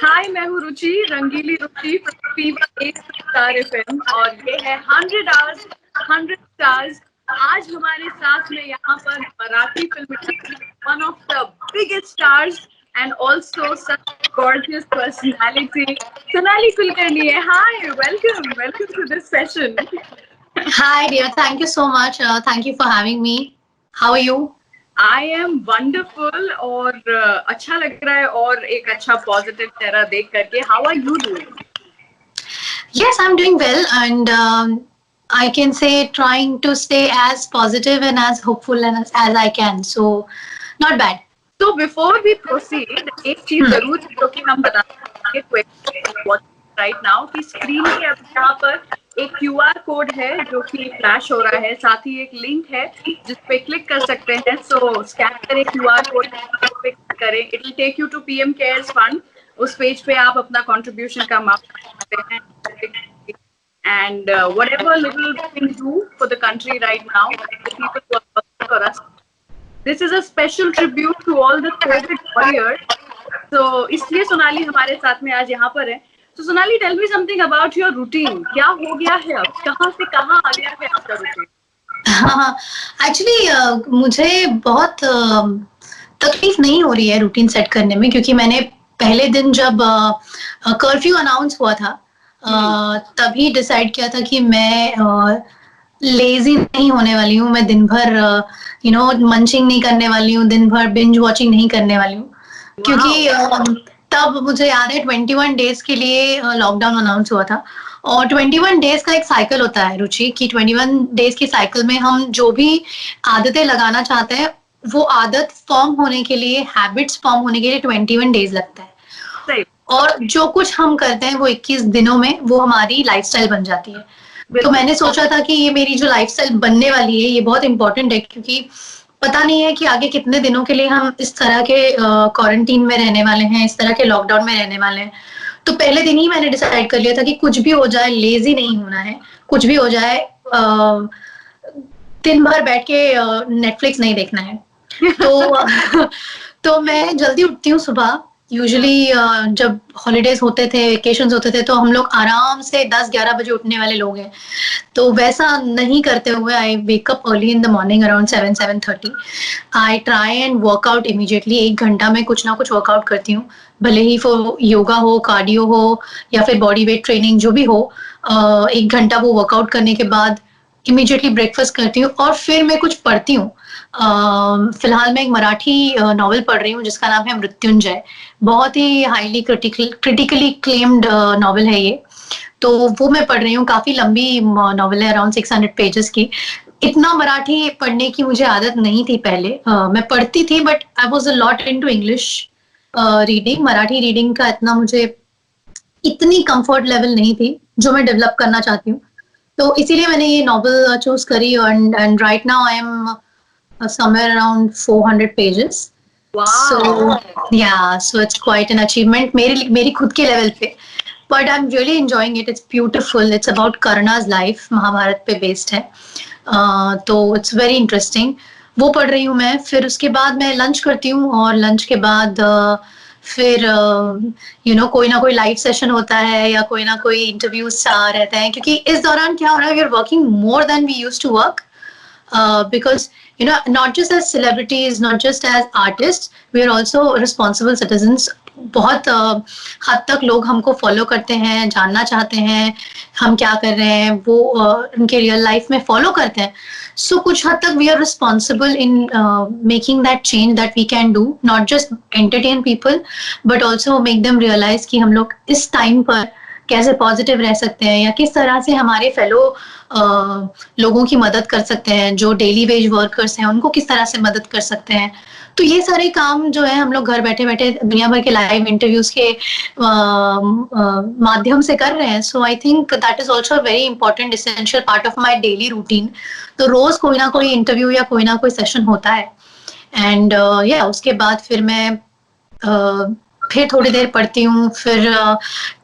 हाय, मैं हूँ रुचि, रंगीली रुचि from fever 8 star FM और ये है 100 आवर्स 100 स्टार्स। आज हमारे साथ में यहाँ पर Marathi film industry one of the biggest stars and also such gorgeous personality Sonali Kulkarni है। Hi, welcome to this session. Hi dear, thank you so much. Thank you for having me. How are you? I am wonderful और अच्छा लग रहा है और एक अच्छा positive चेहरा देख करके। How are you doing? Yes, I'm doing well, and I can say trying to stay as positive and as hopeful as I can. So, not bad. तो बिफोर वी प्रोसीड एक चीज Hmm. जरूर है जो कि हम बताएंगे राइट नाउ कि स्क्रीन पे अब यहाँ पर एक क्यूआर कोड है जो कि फ्लैश हो रहा है, साथ ही एक लिंक है जिस पे क्लिक कर सकते हैं। सो स्कैन करें क्यूआर कोड पे, क्लिक करें, it will take you to PM CARES fund. उस पेज पे आप अपना कंट्रीब्यूशन का अमाउंट सकते हैं and whatever little we can do for the country right now, the people who are working for us. This is a special tribute to all the COVID warriors. So इसलिए सोनाली हमारे साथ में आज यहाँ पर है। So Sonali, tell me something about your routine. क्या हो गया है अब? कहाँ से कहाँ आ गया है आपका routine? हाँ, एक्चुअली मुझे बहुत तकलीफ नहीं हो रही है रूटीन सेट करने में, क्योंकि मैंने पहले दिन जब कर्फ्यू अनाउंस हुआ था तभी डिसाइड किया था कि मैं लेजी नहीं होने वाली हूँ। मैं दिन भर मंचिंग नहीं करने वाली हूँ, दिन भर बिंज वॉचिंग नहीं करने वाली हूँ, क्योंकि तब मुझे याद है 21 डेज के लिए लॉकडाउन अनाउंस हुआ था। और 21 डेज का एक साइकिल होता है रुचि, कि 21 डेज की साइकिल में हम जो भी आदतें लगाना चाहते हैं वो आदत फॉर्म होने के लिए, हैबिट्स फॉर्म होने के लिए 21 डेज लगता है। सही। और जो कुछ हम करते हैं वो 21 दिनों में वो हमारी लाइफस्टाइल बन जाती है। तो बिल्कुल। मैंने सोचा था कि ये मेरी जो लाइफस्टाइल बनने वाली है ये बहुत इंपॉर्टेंट है, क्योंकि पता नहीं है कि आगे कितने दिनों के लिए हम इस तरह के क्वारंटीन में रहने वाले हैं, इस तरह के लॉकडाउन में रहने वाले हैं। तो पहले दिन ही मैंने डिसाइड कर लिया था कि कुछ भी हो जाए लेजी नहीं होना है, कुछ भी हो जाए दिन भर बैठ के नेटफ्लिक्स नहीं देखना है। तो तो मैं जल्दी उठती हूँ सुबह। यूजुअली जब हॉलीडेज होते थे, वेकेशंस होते थे, तो हम लोग आराम से 10-11 बजे उठने वाले लोग हैं। तो वैसा नहीं करते हुए I wake up early in the morning around 7-7:30। I try and workout immediately. 1 घंटा में कुछ ना कुछ वर्कआउट करती हूँ, भले ही वो योगा हो, कार्डियो हो या फिर बॉडी वेट ट्रेनिंग, जो भी हो। 1 घंटा वो वर्कआउट करने के बाद इमीडिएटली ब्रेकफास्ट करती हूँ और फिर मैं कुछ पढ़ती हूँ। फिलहाल मैं एक मराठी नॉवल पढ़ रही हूँ जिसका नाम है मृत्युंजय। बहुत ही हाईली क्रिटिकली क्लेम्ड नॉवल है ये। तो वो मैं पढ़ रही हूँ, काफी लंबी नॉवल है, अराउंड 600 पेजेस की। इतना मराठी पढ़ने की मुझे आदत नहीं थी पहले। मैं पढ़ती थी but I was a lot into English reading. Marathi reading का इतना मुझे इतनी कंफर्ट लेवल नहीं थी जो मैं डेवलप करना चाहती हूँ। तो इसीलिए मैंने ये नॉवल चूज करी and right now I am somewhere around 400 pages. Wow. So yeah, so it's quite an achievement मेरी खुद के लेवल पे। But I'm really enjoying it. It's beautiful. It's about Karna's life. Mahabharat पे based है। तो it's very interesting. वो पढ़ रही हूँ मैं। फिर उसके बाद मैं लंच करती हूँ और लंच के बाद फिर कोई ना कोई लाइव सेशन होता है या कोई ना कोई इंटरव्यूज रहता है, क्योंकि इस दौरान क्या हो रहा है, we are working more than we used to work. Because not just as celebrities, not just as artists, we are also responsible citizens. बहुत हद तक लोग हमको फॉलो करते हैं, जानना चाहते हैं हम क्या कर रहे हैं, वो उनके रियल लाइफ में फॉलो करते हैं। सो कुछ हद तक we are responsible in making that change that we can do, not just entertain people but also make them realize कि हम लोग इस टाइम पर कैसे पॉजिटिव रह सकते हैं या किस तरह से हमारे फेलो लोगों की मदद कर सकते हैं, जो डेली वेज वर्कर्स हैं उनको किस तरह से मदद कर सकते हैं। तो ये सारे काम जो है हम लोग घर बैठे बैठे दुनिया भर के लाइव इंटरव्यूज के माध्यम से कर रहे हैं। So I think that is also very important essential part of my daily routine. तो रोज कोई ना कोई इंटरव्यू या कोई ना कोई सेशन होता है एंड उसके बाद फिर मैं फिर थोड़ी देर पढ़ती हूँ, फिर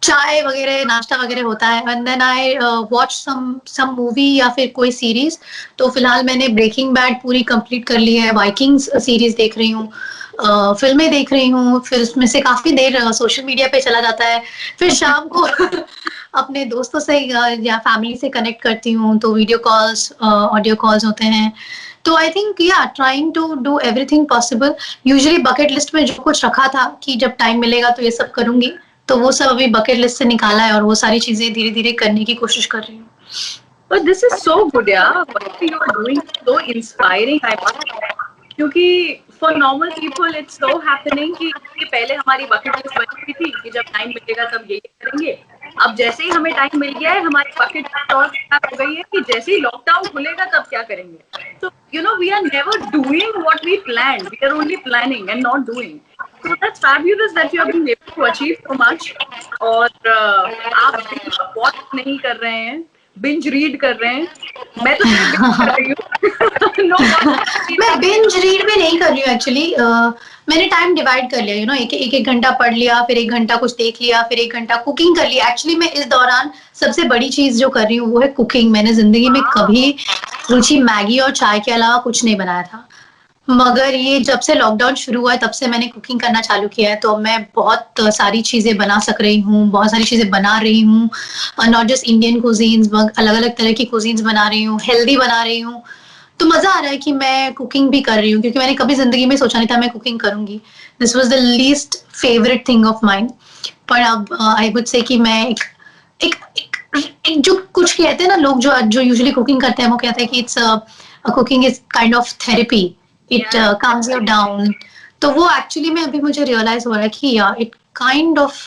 चाय वगैरह नाश्ता वगैरह होता है and then I watch some movie या फिर कोई सीरीज। तो फिलहाल मैंने ब्रेकिंग बैड पूरी कंप्लीट कर ली है, वाइकिंग्स सीरीज देख रही हूँ। फिल्में देख रही हूँ, फिर उसमें से काफी देर सोशल मीडिया पे चला जाता है, फिर शाम को अपने दोस्तों से या फैमिली से कनेक्ट करती हूँ, तो वीडियो कॉल्स, ऑडियो कॉल्स होते हैं। तो आई थिंक या trying to do everything possible. Usually bucket list में जो कुछ रखा था कि जब टाइम मिलेगा तो ये सब करूंगी, तो वो सब अभी बकेट लिस्ट से निकाला है और वो सारी चीजें धीरे धीरे करने की कोशिश कर रही हूँ। But this is so good, yeah. What you are doing is so inspiring, I must say. क्योंकि for normal people it's so happening कि पहले हमारी bucket list बनी हुई थी कि जब टाइम मिलेगा तब यही करेंगे। अब जैसे ही हमें टाइम मिल गया है, हमारी bucket list और खराब हो गई है कि जैसे ही लॉकडाउन खुलेगा तब क्या करेंगे। So you know we are never doing what we planned. We are only planning and not doing. So that's fabulous that you have been able to achieve so much. और आप binge watch नहीं कर रहे हैं, binge read कर रहे हैं। मैं तो सिर्फ बिंज कर रही हूँ। No, मैं बिंज रीड भी नहीं कर रही हूँ एक्चुअली। मैंने टाइम डिवाइड कर लिया, एक घंटा पढ़ लिया, फिर 1 घंटा कुछ देख लिया, फिर 1 घंटा कुकिंग कर लिया। एक्चुअली मैं इस दौरान सबसे बड़ी चीज जो कर रही हूँ वो है कुकिंग। मैंने जिंदगी में कभी रुचि मैगी और चाय के अलावा कुछ नहीं बनाया था, मगर ये जब से लॉकडाउन शुरू हुआ है तब से मैंने कुकिंग करना चालू किया है। तो मैं बहुत सारी चीजें बना सक रही हूँ, बहुत सारी चीजें बना रही हूँ, नॉट जस्ट इंडियन कुजीन्स, अलग अलग तरह की कुजीन्स बना रही हूँ, हेल्दी बना रही हूँ। तो मजा आ रहा है कि मैं कुकिंग भी कर रही हूँ, क्योंकि मैंने कभी जिंदगी में सोचा नहीं था मैं कुकिंग करूंगी। This was the least favourite thing of mind. पर अब आई वुड से कि मैं एक, एक जो कुछ कहते हैं ना लोग, जो यूजुअली कुकिंग करते हैं, वो कहते हैं कि it's cooking is kind of therapy, it comes you down. तो वो एक्चुअली में अभी मुझे रियलाइज हो रहा है कि यार it kind of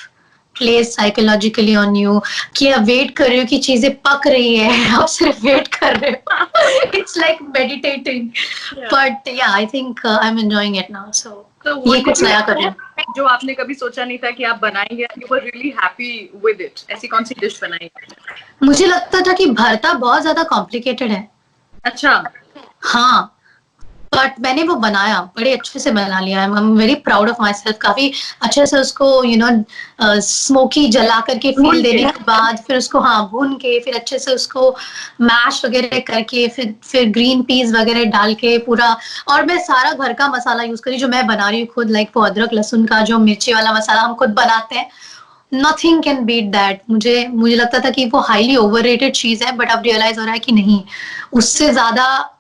place psychologically on you, कि आप वेट कर रहे हो कि चीजें पक रही है, आप सिर्फ वेट कर रहे हो। It's like meditating, but yeah I think I am enjoying it now. So ये कुछ नया कर रही हूँ जो आपने कभी सोचा नहीं था कि आप बनाएंगे, you were really happy with it. ऐसी कौन सी डिश बनाई? मुझे लगता था कि भरता बहुत ज्यादा कॉम्प्लिकेटेड है। अच्छा। हाँ, बट मैंने वो बनाया, बड़े अच्छे से बना लिया। I am very proud of my self. काफी अच्छे से उसको स्मोकी जला करके फील देने के बाद फिर उसको भून के, फिर अच्छे से उसको मैश वगैरह करके, फिर ग्रीन पीस वगैरह डाल के पूरा। और मैं सारा घर का मसाला यूज करी जो मैं बना रही हूँ खुद, लाइक वो अदरक लहसुन का जो मिर्ची वाला मसाला हम खुद बनाते हैं। Nothing can beat that. मुझे लगता था कि वो हाईली ओवररेटेड चीज है, बट अब रियलाइज हो रहा है कि नहीं, उससे ज्यादा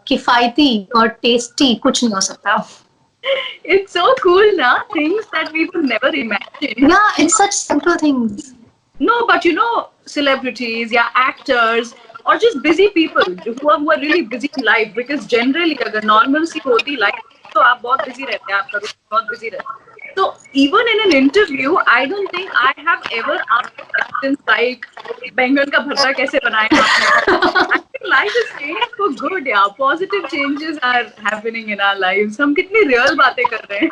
किफायती और टेस्टी कुछ नहीं हो सकता। It's so cool, na? Things that we would never imagine. Yeah, it's such simple things. No, but celebrities, yeah, actors, or just busy people who are really busy in life. Because generally, अगर normalcy होती life, तो आप बहुत busy रहते हैं, आपका routine बहुत busy रहता है. So even in an interview, I don't think I have ever asked questions like बैंगन का भरता कैसे बनाया आपने. I think life is changed for good, yeah. Positive changes are happening in our lives. हम कितनी real बातें कर रहे हैं.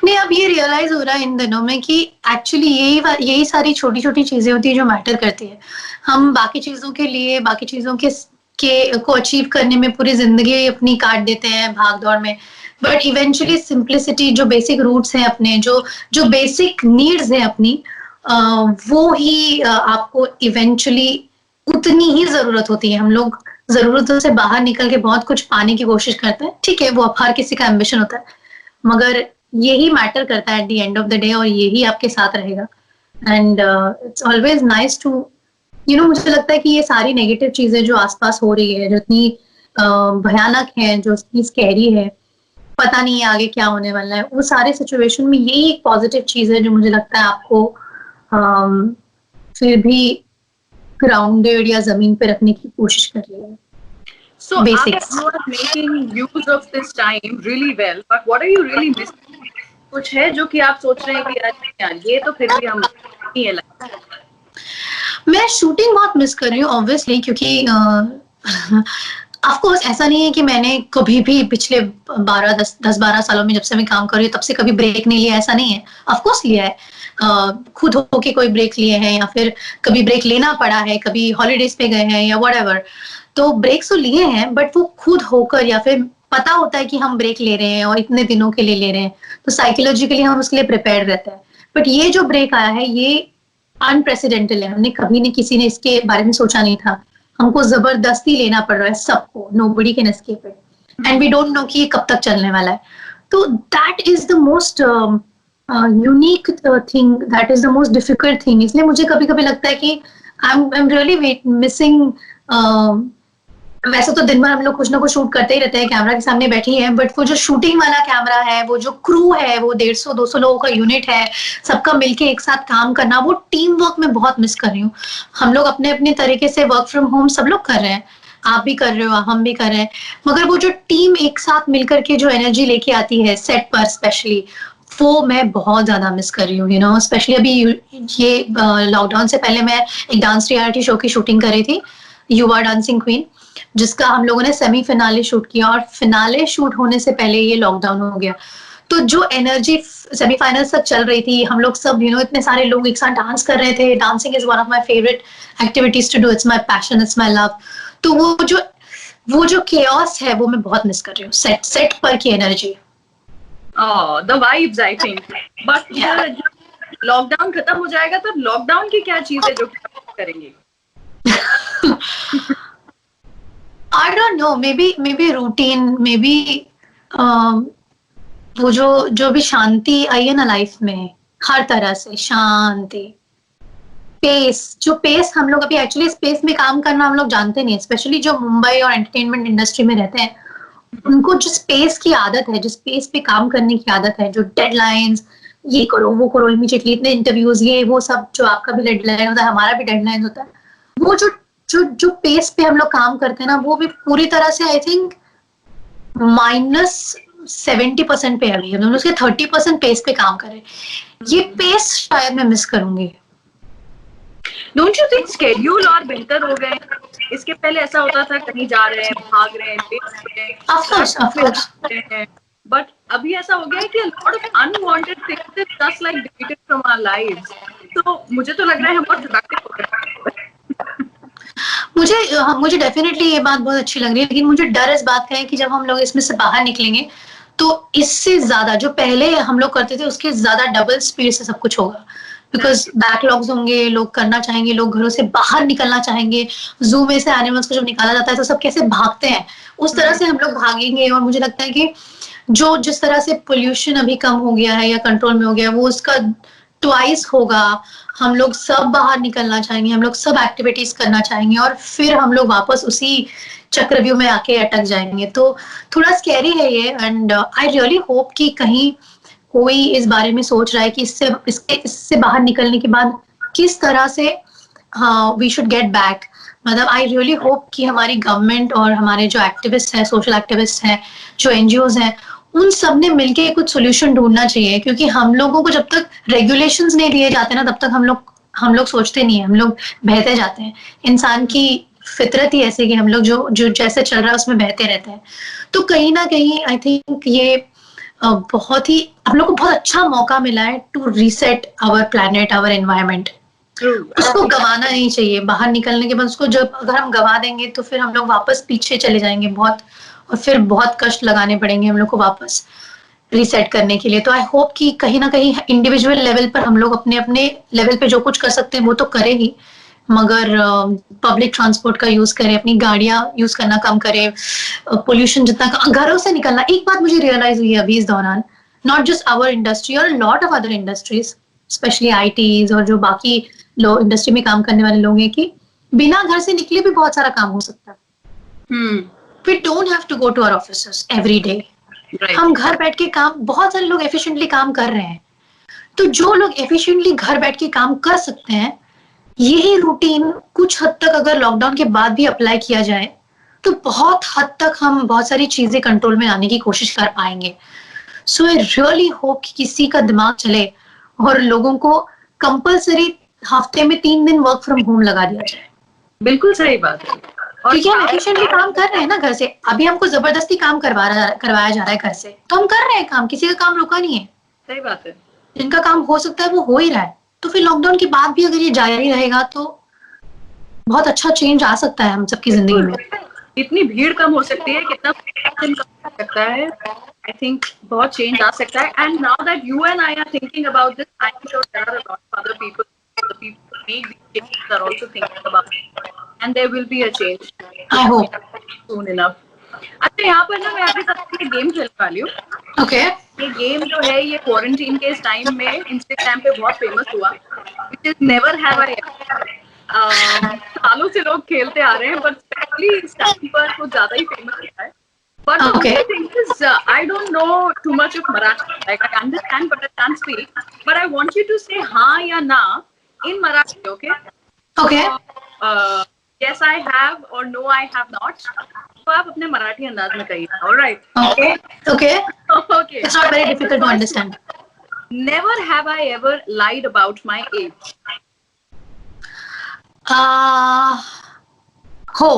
नहीं, अब ये रियलाइज हो रहा है इन दिनों में कि एक्चुअली यही सारी छोटी छोटी चीजें होती है जो मैटर करती है। हम बाकी चीजों के लिए, बाकी चीजों के को अचीव करने में पूरी जिंदगी अपनी काट देते हैं भाग दौड़ में, बट इवेंचुअली सिंप्लिसिटी, जो बेसिक रूट्स हैं अपने, जो बेसिक नीड्स हैं अपनी, वो ही आपको इवेंचुअली उतनी ही जरूरत होती है। हम लोग जरूरतों से बाहर निकल के बहुत कुछ पाने की कोशिश करते हैं, ठीक है, वो हर किसी का एम्बिशन होता है, मगर यही मैटर करता है at the end of the day, और यही आपके साथ रहेगा। And it's always nice to मुझे लगता है कि ये सारी नेगेटिव चीजें जो आसपास हो रही है, जो इतनी भयानक है, जो इतनी स्कैरी है, पता नहीं है आगे क्या होने वाला है, वो सारे सिचुएशन में यही एक पॉजिटिव चीज है जो मुझे लगता है आपको फिर भी ग्राउंडेड या जमीन पे रखने की कोशिश कर रही है। So you are making use of this time really well, but what are you really missing? कुछ है जो कि आप सोच रहे हैं कि यार ये तो फिर भी हम नहीं है लाइफ. मैं शूटिंग बहुत मिस कर रही हूँ ऑब्वियसली, क्योंकि ऑफ कोर्स ऐसा नहीं है कि मैंने कभी भी पिछले 10-12 सालों में जब से मैं काम कर रही हूँ तब से कभी ब्रेक नहीं लिया, ऐसा नहीं है। ऑफ कोर्स लिया है, खुद होके कोई ब्रेक लिए हैं, या फिर कभी ब्रेक लेना पड़ा है, कभी हॉलीडेज पे गए हैं या व्हाटएवर, तो ब्रेक्स तो लिए हैं, बट वो खुद होकर, या फिर पता होता है कि हम ब्रेक ले रहे हैं और इतने दिनों के लिए ले रहे हैं, तो साइकोलॉजिकली हम उसके लिए प्रिपेयर रहते हैं। बट ये जो ब्रेक आया है ये अनप्रेसिडेंटेड है, हमने कभी नहीं, किसी ने इसके बारे में सोचा नहीं था, हमको जबरदस्ती लेना पड़ रहा है सबको, nobody can escape it, and we don't know कि ये कब तक चलने वाला है। तो that is the most unique thing, that is the most difficult thing. इसलिए मुझे कभी कभी लगता है कि आई एम रियली मिसिंग. वैसे तो दिन भर हम लोग कुछ ना कुछ शूट करते ही रहते हैं, कैमरा के सामने बैठी हैं, बट वो जो शूटिंग वाला कैमरा है, वो जो क्रू है, वो 150-200 लोगों का यूनिट है, सबका मिलके एक साथ काम करना, वो टीम वर्क में बहुत मिस कर रही हूँ. हम लोग अपने अपने तरीके से वर्क फ्रॉम होम सब लोग कर रहे हैं, आप भी कर रहे हो, हम भी कर रहे हैं, मगर वो जो टीम एक साथ मिलकर के जो एनर्जी लेके आती है सेट पर स्पेशली, वो मैं बहुत ज्यादा मिस कर रही हूँ. यू नो, स्पेशली अभी ये लॉकडाउन से पहले मैं एक डांस रियलिटी शो की शूटिंग कर रही थी, यू आर डांसिंग क्वीन, जिसका हम लोगों ने सेमी फिनाले शूट किया, और फिनाले शूट होने से पहले ये लॉकडाउन हो गया. तो जो एनर्जी सेमीफाइनल्स तक चल रही थी, हम लोग सब यू नो इतने सारे लोग एक साथ डांस कर रहे थे. Dancing is one of my favourite activities to do, it's my passion, it's my love. तो वो जो केओस है वो मैं बहुत मिस कर रही हूँ, सेट पर की energy. The vibes I think. But lockdown खत्म हो जाएगा तो लॉकडाउन की क्या चीज है जो करेंगे? I don't know, maybe routine, maybe वो जो भी शांति आई है ना लाइफ में, हर तरह से शांति, पेस, जो पेस हम लोग अभी एक्चुअली स्पेस में काम करना हम लोग जानते नहीं, स्पेशली जो मुंबई और एंटरटेनमेंट इंडस्ट्री में रहते हैं, उनको जो स्पेस की आदत है, जो स्पेस पे काम करने की आदत है, जो डेडलाइंस, ये करो वो करो इमीडिएटली, इतने इंटरव्यूज, ये वो सब, जो आपका भी डेडलाइन होता है, हमारा भी डेडलाइन होता है, वो जो पेस पे हम लोग काम करते हैं ना, वो भी पूरी तरह से आई थिंक -70% पे अभी हम लोग उसके 30% पेस पे काम करें. ये पेस शायद मैं मिस करूंगी. डोंट यू थिंक स्केड्यूल और बेहतर हो गए? इसके पहले ऐसा होता था कहीं जा रहे हैं, भाग रहे हैं, बट अभी ऐसा हो गया है कि lot of unwanted things is just like deleted from our lives. तो मुझे तो लग रहा है हम बहुत प्रोडक्टिव हो गए. मुझे डेफिनेटली ये बात बहुत अच्छी लग रही है, लेकिन मुझे डर इस बात का है कि जब हम लोग इसमें से बाहर निकलेंगे तो इससे ज्यादा जो पहले हम लोग करते थे उसके ज्यादा डबल स्पीड से सब कुछ होगा. बिकॉज बैकलॉग्स होंगे, लोग करना चाहेंगे, लोग घरों से बाहर निकलना चाहेंगे. जू में से एनिमल्स को जब निकाला जाता है तो सब कैसे भागते हैं, उस तरह से हम लोग भागेंगे. और मुझे लगता है कि जिस तरह से पोल्यूशन अभी कम हो गया है या कंट्रोल में हो गया, वो उसका ट्वाइस होगा. हम लोग सब बाहर निकलना चाहेंगे, हम लोग सब एक्टिविटीज करना चाहेंगे, और फिर हम लोग वापस उसी चक्रव्यूह में आके अटक जाएंगे. तो थोड़ा स्कैरी है ये, एंड आई रियली होप कि कहीं कोई इस बारे में सोच रहा है कि इससे बाहर निकलने के बाद किस तरह से वी शुड गेट बैक. मतलब आई रियली होप कि हमारी गवर्नमेंट और हमारे जो एक्टिविस्ट हैं, सोशल एक्टिविस्ट हैं, जो एनजीओज हैं, उन सब ने मिलके कुछ सोल्यूशन ढूंढना चाहिए. क्योंकि हम लोगों को जब तक रेगुलेशंस नहीं दिए जाते ना, तब तक हम लोग सोचते नहीं है, हम लोग बहते जाते हैं. इंसान की फितरत ही ऐसे कि हम लोग जो जैसे चल रहा है उसमें बहते रहते हैं. तो कहीं ना कहीं आई थिंक ये बहुत ही हम लोग को बहुत अच्छा मौका मिला है to reset our planet, our environment. उसको गंवाना नहीं चाहिए. बाहर निकलने के बाद उसको जब अगर हम गंवा देंगे तो फिर हम लोग वापस पीछे चले जाएंगे बहुत, और फिर बहुत कष्ट लगाने पड़ेंगे हम लोग को वापस रीसेट करने के लिए. तो आई होप कि कहीं ना कहीं इंडिविजुअल लेवल पर हम लोग अपने अपने लेवल पे जो कुछ कर सकते हैं वो तो करें ही, मगर पब्लिक ट्रांसपोर्ट का यूज करें, अपनी गाड़ियां यूज करना कम करें, पोल्यूशन जितना घरों से निकलना. एक बात मुझे रियलाइज हुई है अभी इस दौरान, नॉट जस्ट आवर इंडस्ट्री और lot of other industries, specially ITs और जो बाकी लोग इंडस्ट्री में काम करने वाले लोग हैं, कि बिना घर से निकले भी बहुत सारा काम हो सकता है. We don't have to go to our offices every day. हम घर बैठ के काम, बहुत सारे लोग एफिशिएंटली काम कर रहे हैं. तो जो लोग एफिशिएंटली घर बैठ के काम कर सकते हैं, यही रूटीन कुछ हद तक अगर लॉकडाउन के बाद भी अप्लाई किया जाए तो बहुत हद तक हम बहुत सारी चीजें कंट्रोल में लाने की कोशिश कर पाएंगे. सो आई रियली होप कि किसी का दिमाग चले और लोगों को कंपल्सरी हफ्ते में 3 दिन वर्क फ्रॉम होम लगा दिया जाए. बिल्कुल सही बात है. क्योंकि हम एफिशिएंटली काम कर रहे हैं ना घर से. अभी हमको जबरदस्ती काम करवाया जा रहा है घर से, तो हम कर रहे हैं काम, किसी का काम रुका नहीं है. सही बात है. जिनका काम हो सकता है वो हो ही रहा है. तो फिर लॉकडाउन के बाद भी अगर ये जारी रहेगा तो बहुत अच्छा चेंज आ सकता है हम सबकी जिंदगी में. इतनी भीड़ कम हो सकती है, कितना कम हो सकता है. आई थिंक बहुत चेंज आ सकता है. And now that you and I are thinking about this, I am sure there are a lot of other people, the people who make these changes are also thinking about it, and there will be a change. I hope soon enough. अच्छा, यहाँ पर ना मैं आपके साथ एक game खेलने वाली हूँ. ओके. ये गेम जो है ये क्वारंटीन के इस टाइम में इंस्टाग्राम पे बहुत फेमस हुआ, which is never have I ever. सालों से लोग खेलते आ रहे हैं, बट स्पेशली इस टाइम पर कुछ ज्यादा ही फेमस हुआ है. But the Okay. only thing is, I don't know too much of Marathi. Like I understand, but I can't speak. But I want you to say "ha" या "na" in Marathi, okay? Okay. So, yes, I have or no, I have not. तो आप अपने मराठी अंदाज में कहिए. All right. Okay. Okay. Okay. It's not very The difficult to first understand. one. Never have I ever lied about my age. हो.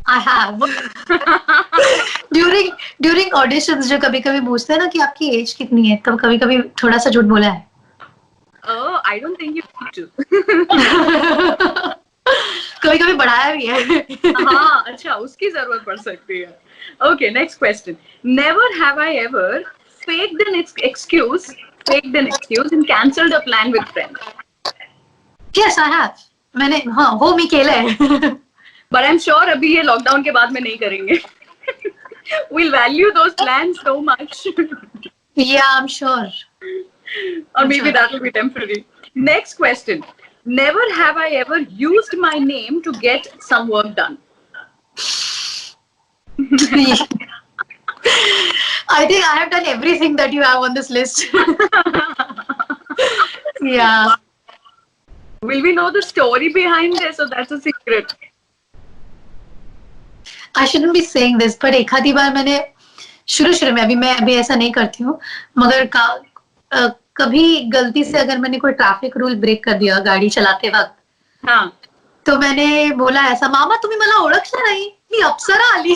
I have. during auditions जो कभी कभी पूछते हैं ना कि आपकी एज कितनी है, तब कभी कभी थोड़ा सा झूठ बोला है. Oh, I don't think you need to. कभी कभी बढ़ाया भी है. हाँ, अच्छा, उसकी जरूरत पड़ सकती है. Okay, next question. Never have I ever faked an excuse and cancelled a plan with friends. Yes, I have. मैंने हाँ हो मी केला है. But I'm sure अभी ये लॉकडाउन के बाद में नहीं करेंगे. We'll value those plans so much. Yeah, I'm sure. Or maybe that will be temporary. Next question. Never have I ever used my name to get some work done. I think I have done everything that you have on this list. Yeah. Will we know the story behind this, or that's a secret? I shouldn't be saying this, but एक आधी बार मैंने शुरू में मैं अभी ऐसा नहीं करती हूँ, मगर कभी गलती से अगर मैंने कोई ट्रैफिक रूल ब्रेक कर दिया गाड़ी चलाते वक्त, हाँ, तो मैंने बोला ऐसा, मामा तुम्ही मला ओळखलं नाही, मी अप्सरा आली.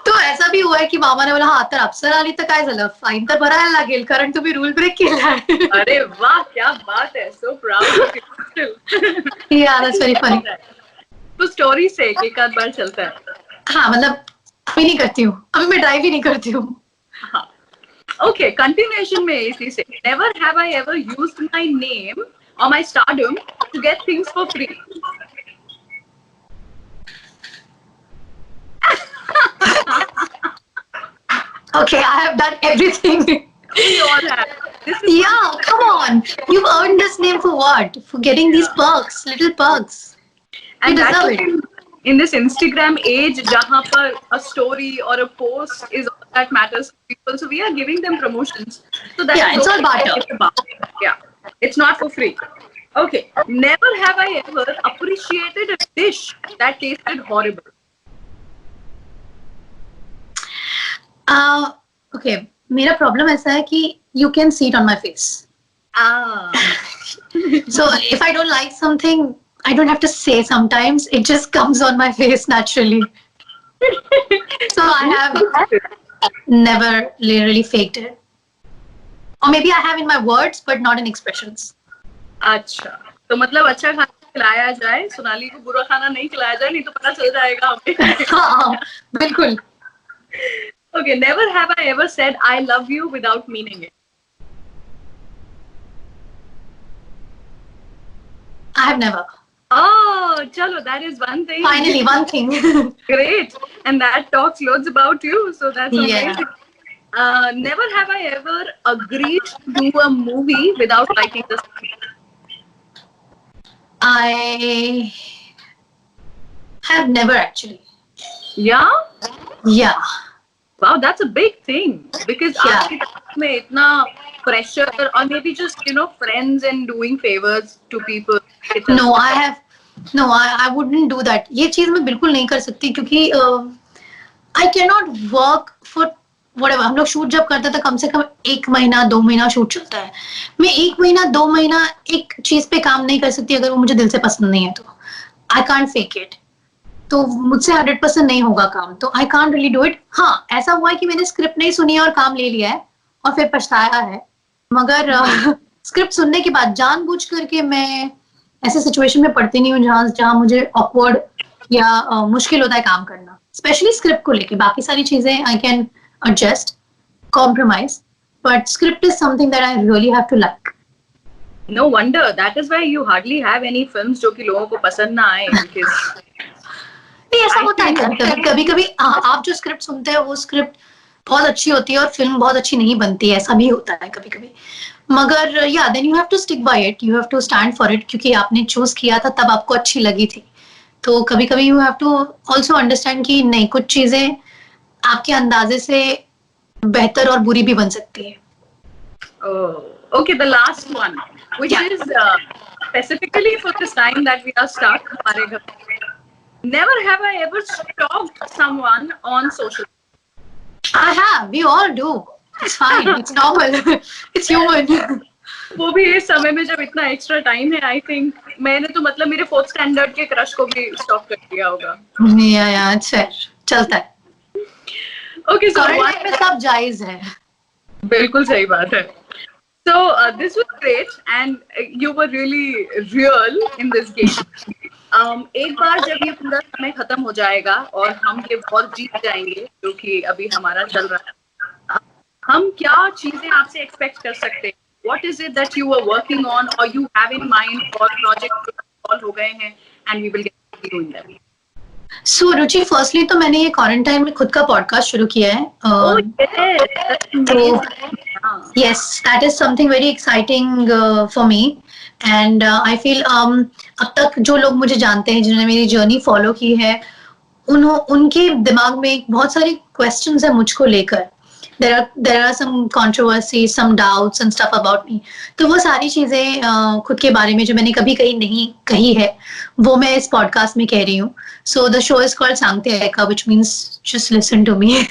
तो ऐसा भी हुआ है की मामा ने बोला हा तर अप्सरा आली तर काय झालं, फाईन तर भरायला लागेल कारण तुम्ही रूल ब्रेक केलाय. अरे वाह, क्या बात है. So proud of you. Yeah, that's very funny. तो स्टोरी से एक आध बार चलता है. हाँ, मतलब अभी नहीं करती हूँ, अभी मैं ड्राइव ही नहीं करती हूँ. हाँ. Okay, continuation में इसी से. Never have I ever used my name or my stardom to get things for free. Okay, I have done everything. We all have. Yeah, come on. You've earned this name for what? For getting these perks, little perks. And you deserve it. In this Instagram age, जहाँ पर a story or a post is all that matters to people, so we are giving them promotions. So that's it's all barter. Yeah, it's not for free. Okay, never have I ever appreciated a dish that tasted horrible. Okay, मेरा problem ऐसा है कि you can see it on my face. So if I don't like something, I don't have to say sometimes. It just comes on my face naturally. So I have never literally faked it. Or maybe I have in my words, but not in expressions. अच्छा, तो मतलब अच्छा खाना खिलाया जाए, सोनाली को बुरा खाना नहीं खिलाया जाए, नहीं तो पता चल जाएगा हमें. हाँ, बिल्कुल. Okay, never have I ever said I love you without meaning it. I have never. Oh, chalo, that is one thing. Finally, one thing. Great. And that talks loads about you, so that's amazing. Yeah. Never have I ever agreed to do a movie without liking the script. I have never actually. Yeah? Yeah. Wow, that's a big thing. Because aapke life mein itna pressure, or maybe just, friends and doing favors to people. No, I wouldn't do that. ये चीज मैं बिल्कुल नहीं कर सकती क्योंकि I cannot work for whatever. हम लोग शूट जब करते थे कम से कम 1 महीना 2 महीना शूट चलता है. मैं 1 महीना 2 महीना एक चीज पे काम नहीं कर सकती अगर वो मुझे दिल से पसंद नहीं है तो. I can't fake it. तो मुझसे 100% नहीं होगा काम, तो I can't really do it. हाँ, ऐसा हुआ है कि मैंने स्क्रिप्ट नहीं सुनी और काम ले लिया है और फिर पछताया है, मगर स्क्रिप्ट सुनने के बाद जानबूझ करके मैं ऐसे सिचुएशन में पड़ती नहीं हूँ जहाँ मुझे ऑकवर्ड या मुश्किल होता है काम करना, स्पेशली स्क्रिप्ट को लेके. बाकी सारी चीजें I can adjust, compromise, but script is something that I really have to like. No wonder. That is why you hardly have any films जो कि लोगों को पसंद ना आए. नहीं, ऐसा होता है कभी कभी आप जो स्क्रिप्ट सुनते हो वो स्क्रिप्ट बहुत अच्छी होती है और फिल्म बहुत अच्छी नहीं बनती है, ऐसा भी होता है कभी कभी। मगर या then you have to stick by it, you have to stand for it, क्योंकि आपने चूज किया था तब आपको अच्छी लगी थी। तो कभी कभी you have to also understand कि नहीं, कुछ चीजें आपके अंदाजे से बेहतर और बुरी भी बन सकती है। Oh, okay, the last one, which Yeah. is specifically for this time that we are stuck. हमारे घर पे. Never have I ever stalked someone on social. I have, we all do. It's fine, it's normal, it's human. वो भी इस समय में जब इतना एक्स्ट्रा टाइम है, आई थिंक मैंने तो मतलब मेरे 4th स्टैंडर्ड के क्रश को भी स्टॉक कर दिया होगा. या it's fair, चलता है। Okay, so Current में सब जायज है। बिल्कुल सही बात है. So this was great and you were really real in this game. एक बार जब ये पूरा समय खत्म हो जाएगा और हम ये वॉर जीत जाएंगे जो कि अभी हमारा चल रहा है, हम क्या चीजें आपसे एक्सपेक्ट कर सकते हैं? What is it that you were working on or you have in mind for projects जो solve हो गए हैं and we will get you in them? So Ruchi, firstly तो मैंने ये क्वारंटाइन में खुद का पॉडकास्ट शुरू किया है। Oh yes, that's amazing. Yes, that is something very exciting for me, and I feel अब तक जो लोग मुझे जानते हैं, जिन्होंने मेरी जर्नी फॉलो की है, उनके दिमाग में बहुत सारे क्वेश्चंस है मुझको लेकर। there are some controversies, some doubts and stuff about me. तो वो सारी चीजें खुद के बारे में जो मैंने कभी कहीं नहीं कही है, वो मैं इस पॉडकास्ट में कह रही हूँ. So the show is called Sangteka, which means just listen to me.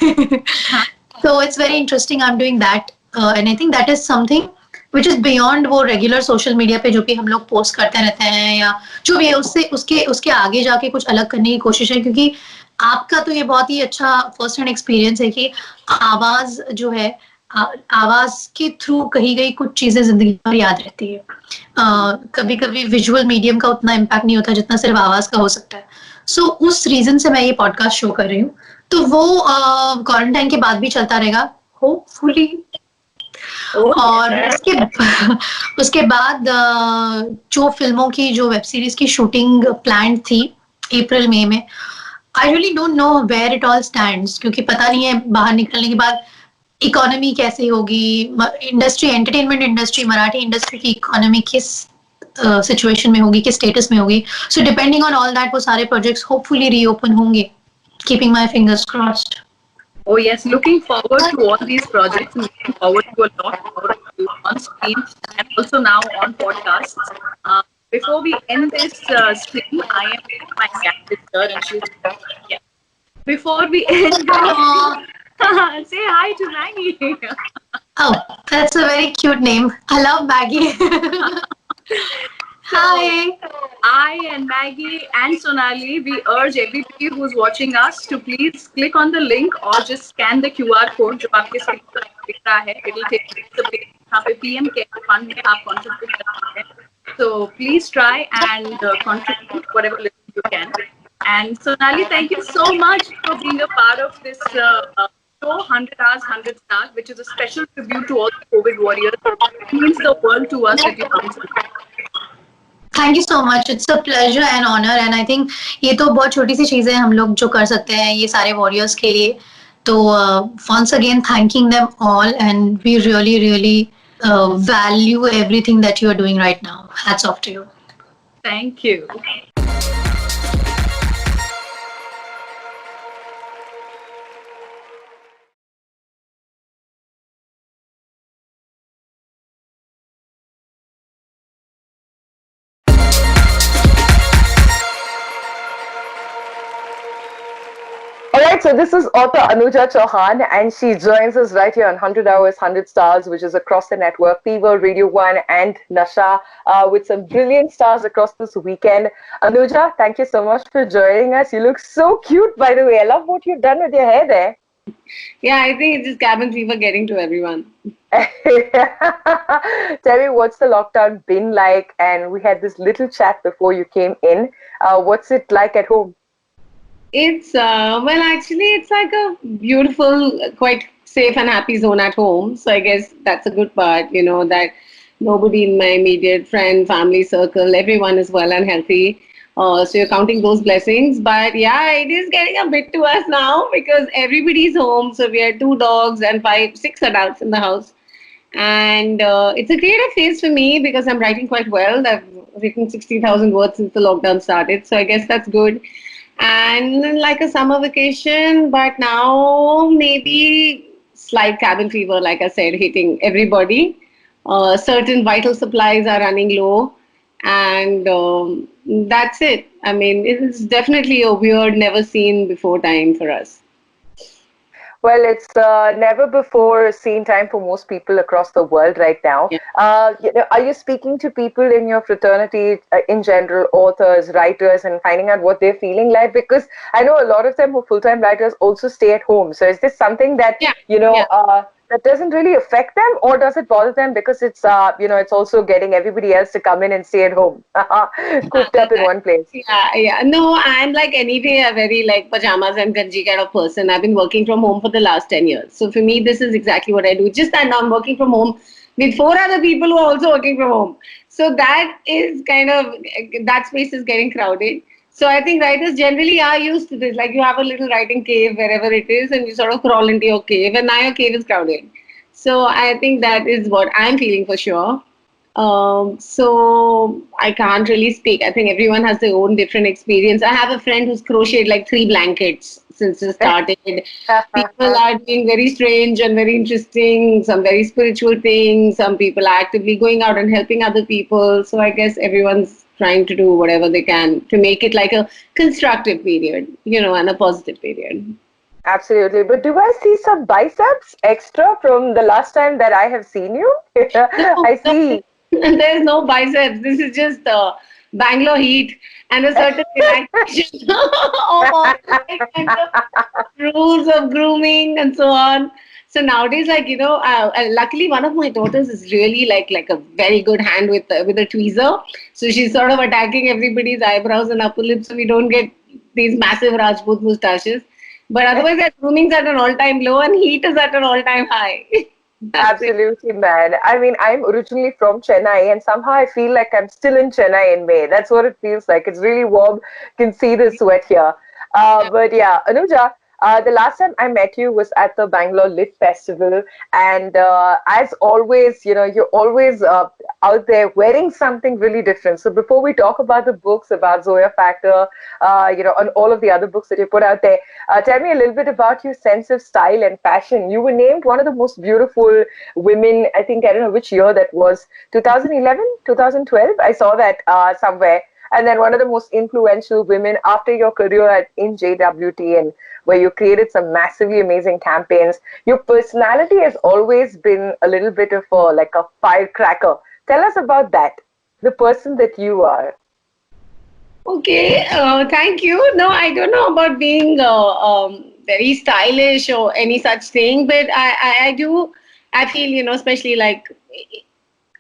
So it's very interesting. I'm doing that, and I think that is something which is beyond वो रेगुलर सोशल मीडिया पे जो भी हम लोग post करते रहते हैं या जो भी है, उससे उसके आगे जाके कुछ अलग करने की कोशिश है, क्योंकि आपका तो ये बहुत ही अच्छा फर्स्ट हैंड एक्सपीरियंस है कि आवाज जो है, आवाज के थ्रू कही गई कुछ चीजें जिंदगी भर याद रहती है. कभी कभी विजुअल मीडियम का उतना इम्पैक्ट नहीं होता जितना सिर्फ आवाज का हो सकता है. सो उस रीजन से मैं ये पॉडकास्ट शो कर रही हूँ. तो वो क्वारंटाइन के बाद भी चलता रहेगा होपफुली. और उसके बाद जो फिल्मों की, जो वेब सीरीज की शूटिंग प्लान थी अप्रैल मई में, I really don't know where it all stands, क्योंकि पता नहीं है बाहर निकलने के बाद इकोनॉमी कैसे होगी, industry, entertainment industry, Marathi industry की इकोनॉमी किस सिचुएशन में होगी, किस स्टेटस में होगी. So depending on all that वो सारे प्रोजेक्ट्स होपफुली रीओपन होंगे. Keeping my fingers crossed. Oh yes, looking forward to all these projects. Looking forward to a lot more of you on screen and also now on podcasts. Before we end this stream, I am with my cat sister and she's yeah. Before we end, say hi to Maggie. Oh, that's a very cute name. I love Maggie. Hi. I and Maggie and Sonali, we urge everybody who's watching us to please click on the link or just scan the QR code जो आपके screen पर दिख रहा है. It will take you to यहाँ पे PM Care Fund में आप contribute कर सकते हैं. So please try and contribute whatever little you can. And Sonali, thank you so much for being a part of this show, 100 Hours, 100 Stars, which is a special tribute to all the COVID warriors. It means the world to us that you come to. Thank you so much. It's a pleasure and honour, and I think ये तो बहुत छोटी सी चीजें हम लोग जो कर सकते हैं ये सारे वॉरियर्स के लिए. तो once again thanking them all, and we really really value everything that you are doing right now. Hats off to you. Thank you. Alright, so this is author Anuja Chauhan and she joins us right here on 100 Hours, 100 Stars, which is across the network, Fever, Radio 1 and Nasha, with some brilliant stars across this weekend. Anuja, thank you so much for joining us. You look so cute, by the way. I love what you've done with your hair there. Yeah, I think it's just cabin fever getting to everyone. Tell me, what's the lockdown been like? And we had this little chat before you came in. What's it like at home? It's, well, actually, it's like a beautiful, quite safe and happy zone at home. So I guess that's a good part, you know, that nobody in my immediate friend, family circle, everyone is well and healthy. So you're counting those blessings. But yeah, it is getting a bit to us now because everybody's home. So we are 2 dogs and 6 adults in the house. And it's a creative phase for me because I'm writing quite well. I've written 60,000 words since the lockdown started. So I guess that's good. And like a summer vacation, but now maybe slight cabin fever, like I said, hitting everybody. Certain vital supplies are running low, and that's it. I mean, it is definitely a weird, never seen before time for us. Well, it's never before seen time for most people across the world right now. Yeah. Are you speaking to people in your fraternity, in general, authors, writers, and finding out what they're feeling like? Because I know a lot of them who are full-time writers also stay at home. So is this something that, Yeah. that doesn't really affect them, or does it bother them because it's, it's also getting everybody else to come in and stay at home, cooped up in one place? Yeah. No, I'm like any day a very like pajamas and ganji kind of person. I've been working from home for the last 10 years. So for me, this is exactly what I do. Just that now I'm working from home with 4 other people who are also working from home. So that is kind of, that space is getting crowded. So I think writers generally are used to this. Like you have a little writing cave wherever it is and you sort of crawl into your cave and now your cave is crowded. So I think that is what I'm feeling for sure. So I can't really speak. I think everyone has their own different experience. I have a friend who's crocheted like 3 blankets since it started. People are doing very strange and very interesting, some very spiritual things. Some people are actively going out and helping other people. So I guess everyone's trying to do whatever they can to make it like a constructive period, and a positive period. Absolutely. But do I see some biceps extra from the last time that I have seen you? No, I see. there's no biceps. This is just Bangalore heat and a certain relaxation of all kinds of rules of grooming and so on. So nowadays, like luckily one of my daughters is really like a very good hand with a tweezer. So she's sort of attacking everybody's eyebrows and upper lips, so we don't get these massive Rajput mustaches. But otherwise, that grooming's at an all-time low and heat is at an all-time high. That's it. Absolutely, man. I mean, I'm originally from Chennai, and somehow I feel like I'm still in Chennai in May. That's what it feels like. It's really warm. You can see the sweat here. But yeah, Anuja, the last time I met you was at the Bangalore Lit Festival, and as always, you're always out there wearing something really different. So before we talk about the books, about Zoya Factor, and all of the other books that you put out there, tell me a little bit about your sense of style and fashion. You were named one of the most beautiful women, I think, I don't know which year that was, 2011, 2012. I saw that somewhere. And then one of the most influential women after your career in JWT, and where you created some massively amazing campaigns. Your personality has always been a little bit of a firecracker. Tell us about that, the person that you are. Okay, thank you. No, I don't know about being very stylish or any such thing, but I do. I feel, especially like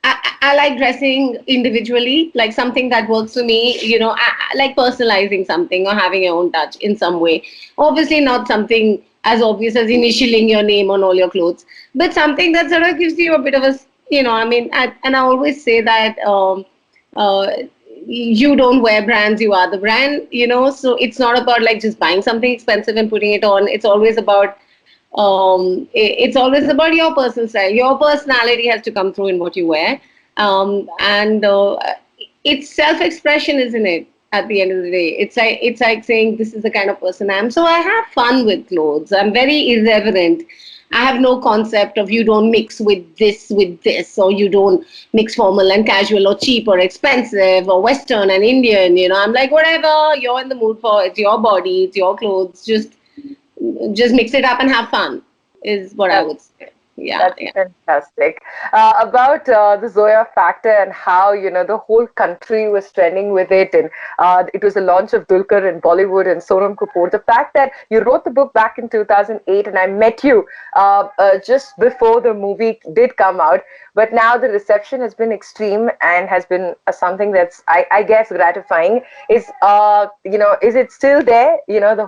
I like dressing individually, like something that works for me, I like personalizing something or having your own touch in some way. Obviously, not something as obvious as initialing your name on all your clothes, but something that sort of gives you a bit of a, and I always say that uh, you don't wear brands, you are the brand, so it's not about like just buying something expensive and putting it on. It's always about it's always about your personal style. Your personality has to come through in what you wear, and it's self-expression, isn't it? At the end of the day, it's like saying this is the kind of person I am. So I have fun with clothes. I'm very irreverent. I have no concept of you don't mix with this, or you don't mix formal and casual, or cheap or expensive, or Western and Indian. I'm like, whatever you're in the mood for. It's your body, it's your clothes. Just mix it up and have fun is what I would say. That's fantastic. About the Zoya Factor and how, the whole country was trending with it. And it was the launch of Dulquer in Bollywood and Sonam Kapoor. The fact that you wrote the book back in 2008 and I met you just before the movie did come out. But now the reception has been extreme and has been something that's, I guess, gratifying. Is it still there? The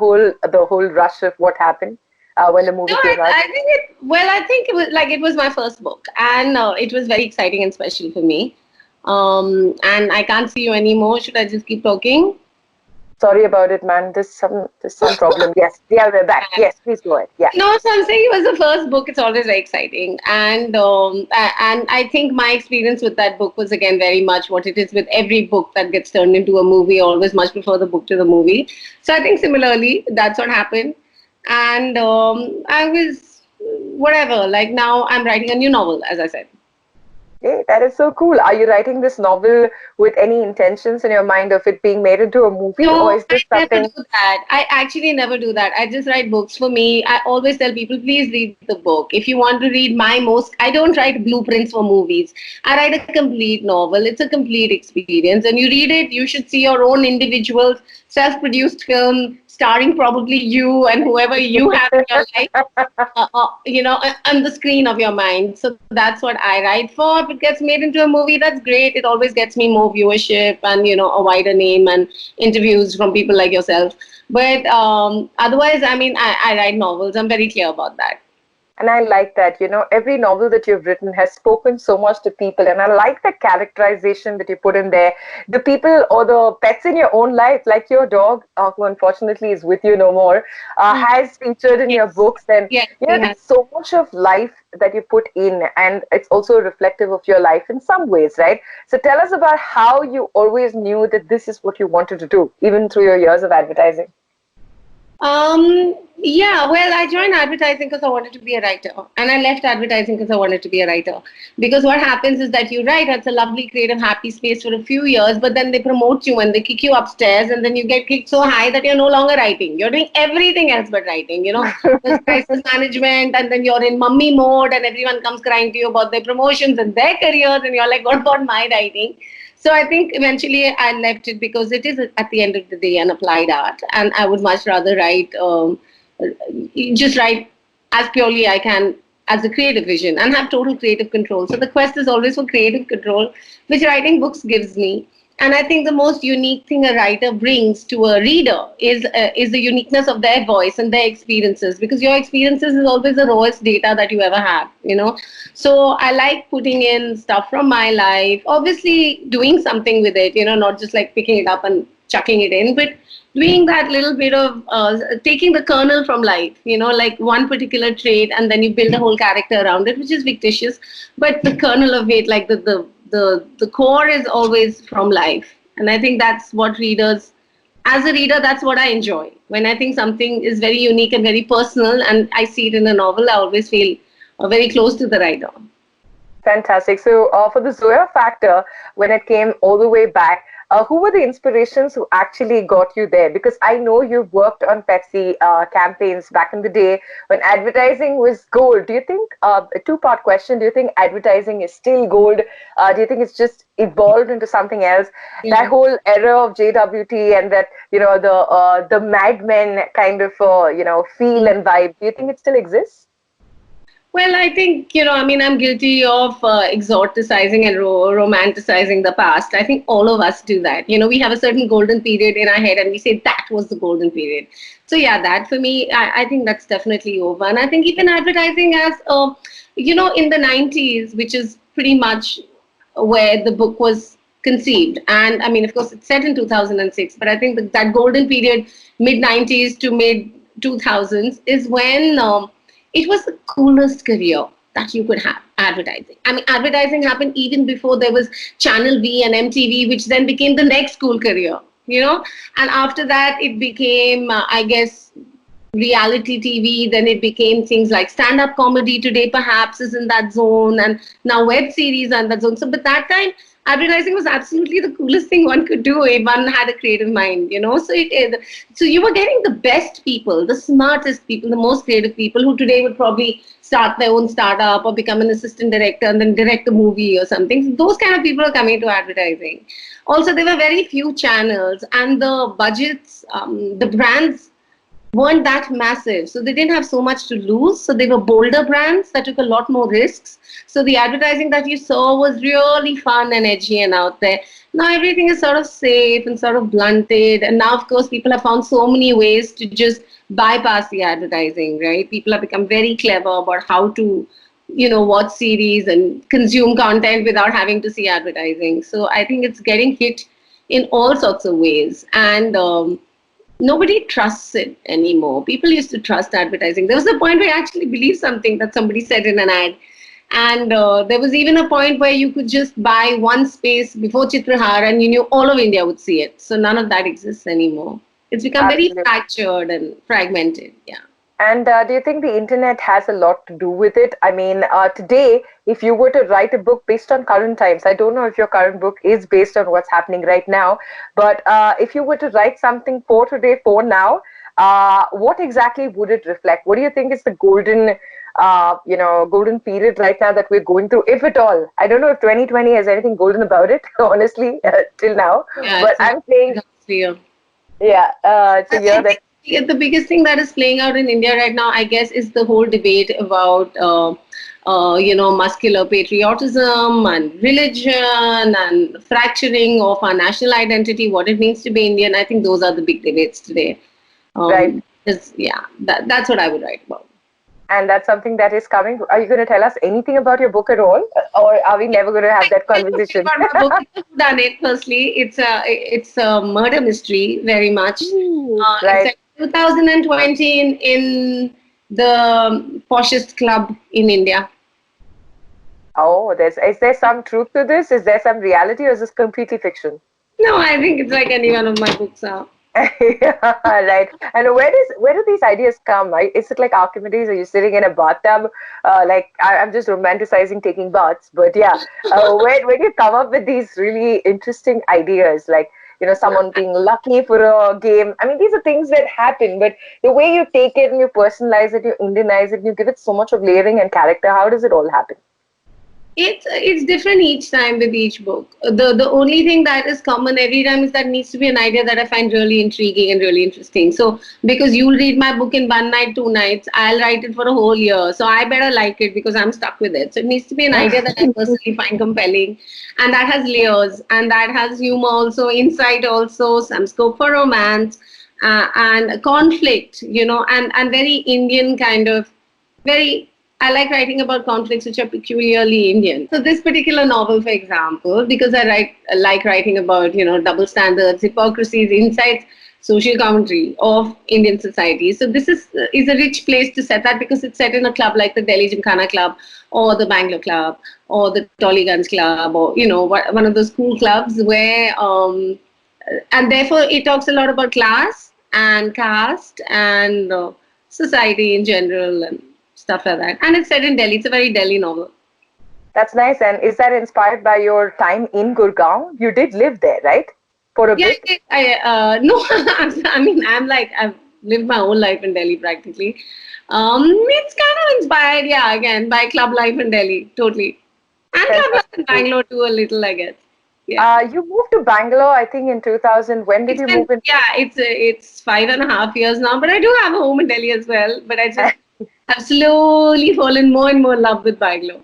whole rush of what happened when the movie came out? I think it was my first book, and it was very exciting and special for me. And I can't see you anymore. Should I just keep talking? Sorry about it, man. There's some problem. Yes, yeah, we're back. Yes, please go ahead. Yeah. No, so I'm saying it was the first book. It's always very exciting, and I think my experience with that book was again very much what it is with every book that gets turned into a movie. I always much prefer the book to the movie. So I think similarly, that's what happened, and I was whatever. Like now, I'm writing a new novel, as I said. Hey, that is so cool. Are you writing this novel with any intentions in your mind of it being made into a movie, or No, is I this never something? do that. I actually never do that. I just write books. For me, I always tell people, please read the book. If you want to read I don't write blueprints for movies. I write a complete novel. It's a complete experience. And you read it, you should see your own individual self-produced film starring probably you and whoever you have in your life, on the screen of your mind. So that's what I write for. If it gets made into a movie, that's great. It always gets me more viewership and, a wider name and interviews from people like yourself. But otherwise, I mean, I write novels. I'm very clear about that. And I like that, every novel that you've written has spoken so much to people. And I like the characterization that you put in there. The people or the pets in your own life, like your dog, who unfortunately is with you no more, has featured in your Yes. books. And, Yes, there's so much of life that you put in, and it's also reflective of your life in some ways, right? So tell us about how you always knew that this is what you wanted to do, even through your years of advertising. Yeah, well, I joined advertising because I wanted to be a writer, and I left advertising because I wanted to be a writer. Because what happens is that you write, it's a lovely, creative, happy space for a few years, but then they promote you and they kick you upstairs, and then you get kicked so high that you're no longer writing. You're doing everything else but writing, There's crisis management, and then you're in mummy mode, and everyone comes crying to you about their promotions and their careers, and you're like, what about my writing? So I think eventually I left it because it is at the end of the day an applied art, and I would much rather just write as purely I can as a creative vision and have total creative control. So the quest is always for creative control, which writing books gives me. And I think the most unique thing a writer brings to a reader is the uniqueness of their voice and their experiences, because your experiences is always the rawest data that you ever have. So I like putting in stuff from my life, obviously doing something with it, not just like picking it up and chucking it in, but doing that little bit of taking the kernel from life, like one particular trait, and then you build a whole character around it, which is fictitious, but the kernel of it, like the core is always from life. And I think that's what readers, as a reader, that's what I enjoy. When I think something is very unique and very personal and I see it in a novel, I always feel very close to the writer. Fantastic. So for the Zoya factor, when it came all the way back, who were the inspirations who actually got you there? Because I know you've worked on Pepsi campaigns back in the day when advertising was gold. Do you think, a two-part question, do you think advertising is still gold? Do you think it's just evolved into something else? Yeah. That whole era of JWT and that, the Mad Men kind of, feel and vibe, do you think it still exists? Well, I think, I'm guilty of exoticizing and romanticizing the past. I think all of us do that. We have a certain golden period in our head and we say that was the golden period. So, yeah, that for me, I think that's definitely over. And I think even advertising as, in the 90s, which is pretty much where the book was conceived. And I mean, of course, it's set in 2006, but I think that golden period, mid 90s to mid 2000s, is when it was the coolest career that you could have, advertising. I mean, advertising happened even before there was Channel V and MTV, which then became the next cool career, And after that, it became, I guess, reality TV. Then it became things like stand-up comedy today, perhaps, is in that zone. And now web series are in that zone. So, but that time, advertising was absolutely the coolest thing one could do if one had a creative mind, So you were getting the best people, the smartest people, the most creative people who today would probably start their own startup or become an assistant director and then direct a movie or something. Those kind of people are coming to advertising. Also, there were very few channels and the budgets, the brands weren't that massive. So they didn't have so much to lose. So they were bolder brands that took a lot more risks. So the advertising that you saw was really fun and edgy and out there. Now everything is sort of safe and sort of blunted. And now, of course, people have found so many ways to just bypass the advertising, right? People have become very clever about how to, watch series and consume content without having to see advertising. So I think it's getting hit in all sorts of ways. And nobody trusts it anymore. People used to trust advertising. There was a point where I actually believed something that somebody said in an ad. And there was even a point where you could just buy one space before Chitrahar and you knew all of India would see it. So none of that exists anymore. It's become very Absolutely. fractured and fragmented. Yeah. And do you think the internet has a lot to do with it? I mean, today, if you were to write a book based on current times, I don't know if your current book is based on what's happening right now, but if you were to write something for today, for now, what exactly would it reflect? What do you think is the golden period right now that we're going through, if at all? I don't know if 2020 has anything golden about it, honestly, till now. Yeah, But I'm saying, yeah, it's a year that. Yeah, the biggest thing that is playing out in India right now, I guess, is the whole debate about, muscular patriotism and religion and fracturing of our national identity, what it means to be Indian. I think those are the big debates today. Right. That's what I would write about. And that's something that is coming. Are you going to tell us anything about your book at all, or are we never going to have that conversation? About my book, I've done it. Firstly, it's a murder mystery, very much. Right. It's 2020 in the poshest club in India. Oh, is there some truth to this? Is there some reality, or is this completely fiction? No, I think it's like any one of my books are. Right. And where do these ideas come? Right? Is it like Archimedes? Are you sitting in a bathtub? I'm just romanticizing taking baths, but yeah, where do you come up with these really interesting ideas? Like, someone being lucky for a game. I mean, these are things that happen, but the way you take it and you personalize it, you Indianize it, you give it so much of layering and character. How does it all happen? It's different each time with each book. The only thing that is common every time is that needs to be an idea that I find really intriguing and really interesting. So because you'll read my book in one night, 2 nights, I'll write it for a whole year. So I better like it because I'm stuck with it. So it needs to be an idea that I personally find compelling, and that has layers, and that has humor also, insight also, some scope for romance, and conflict, and very Indian kind of very. I like writing about conflicts which are peculiarly Indian. So this particular novel, for example, because I like writing about, double standards, hypocrisies, insights, social commentary of Indian society. So this is a rich place to set that because it's set in a club like the Delhi Gymkhana Club or the Bangalore Club or the Tollygunge Club or, one of those cool clubs where, and therefore it talks a lot about class and caste and society in general and stuff like that. And it's set in Delhi. It's a very Delhi novel. That's nice. And is that inspired by your time in Gurgaon? You did live there, right? For a bit? No, I mean, I've lived my whole life in Delhi practically. It's kind of inspired, again, by club life in Delhi, totally. And club life in Bangalore too, a little, I guess. Yeah. You moved to Bangalore, I think, in 2000. When did you move in? Yeah, it's 5.5 years now, but I do have a home in Delhi as well. But I just I've slowly fallen more and more in love with Bangalore.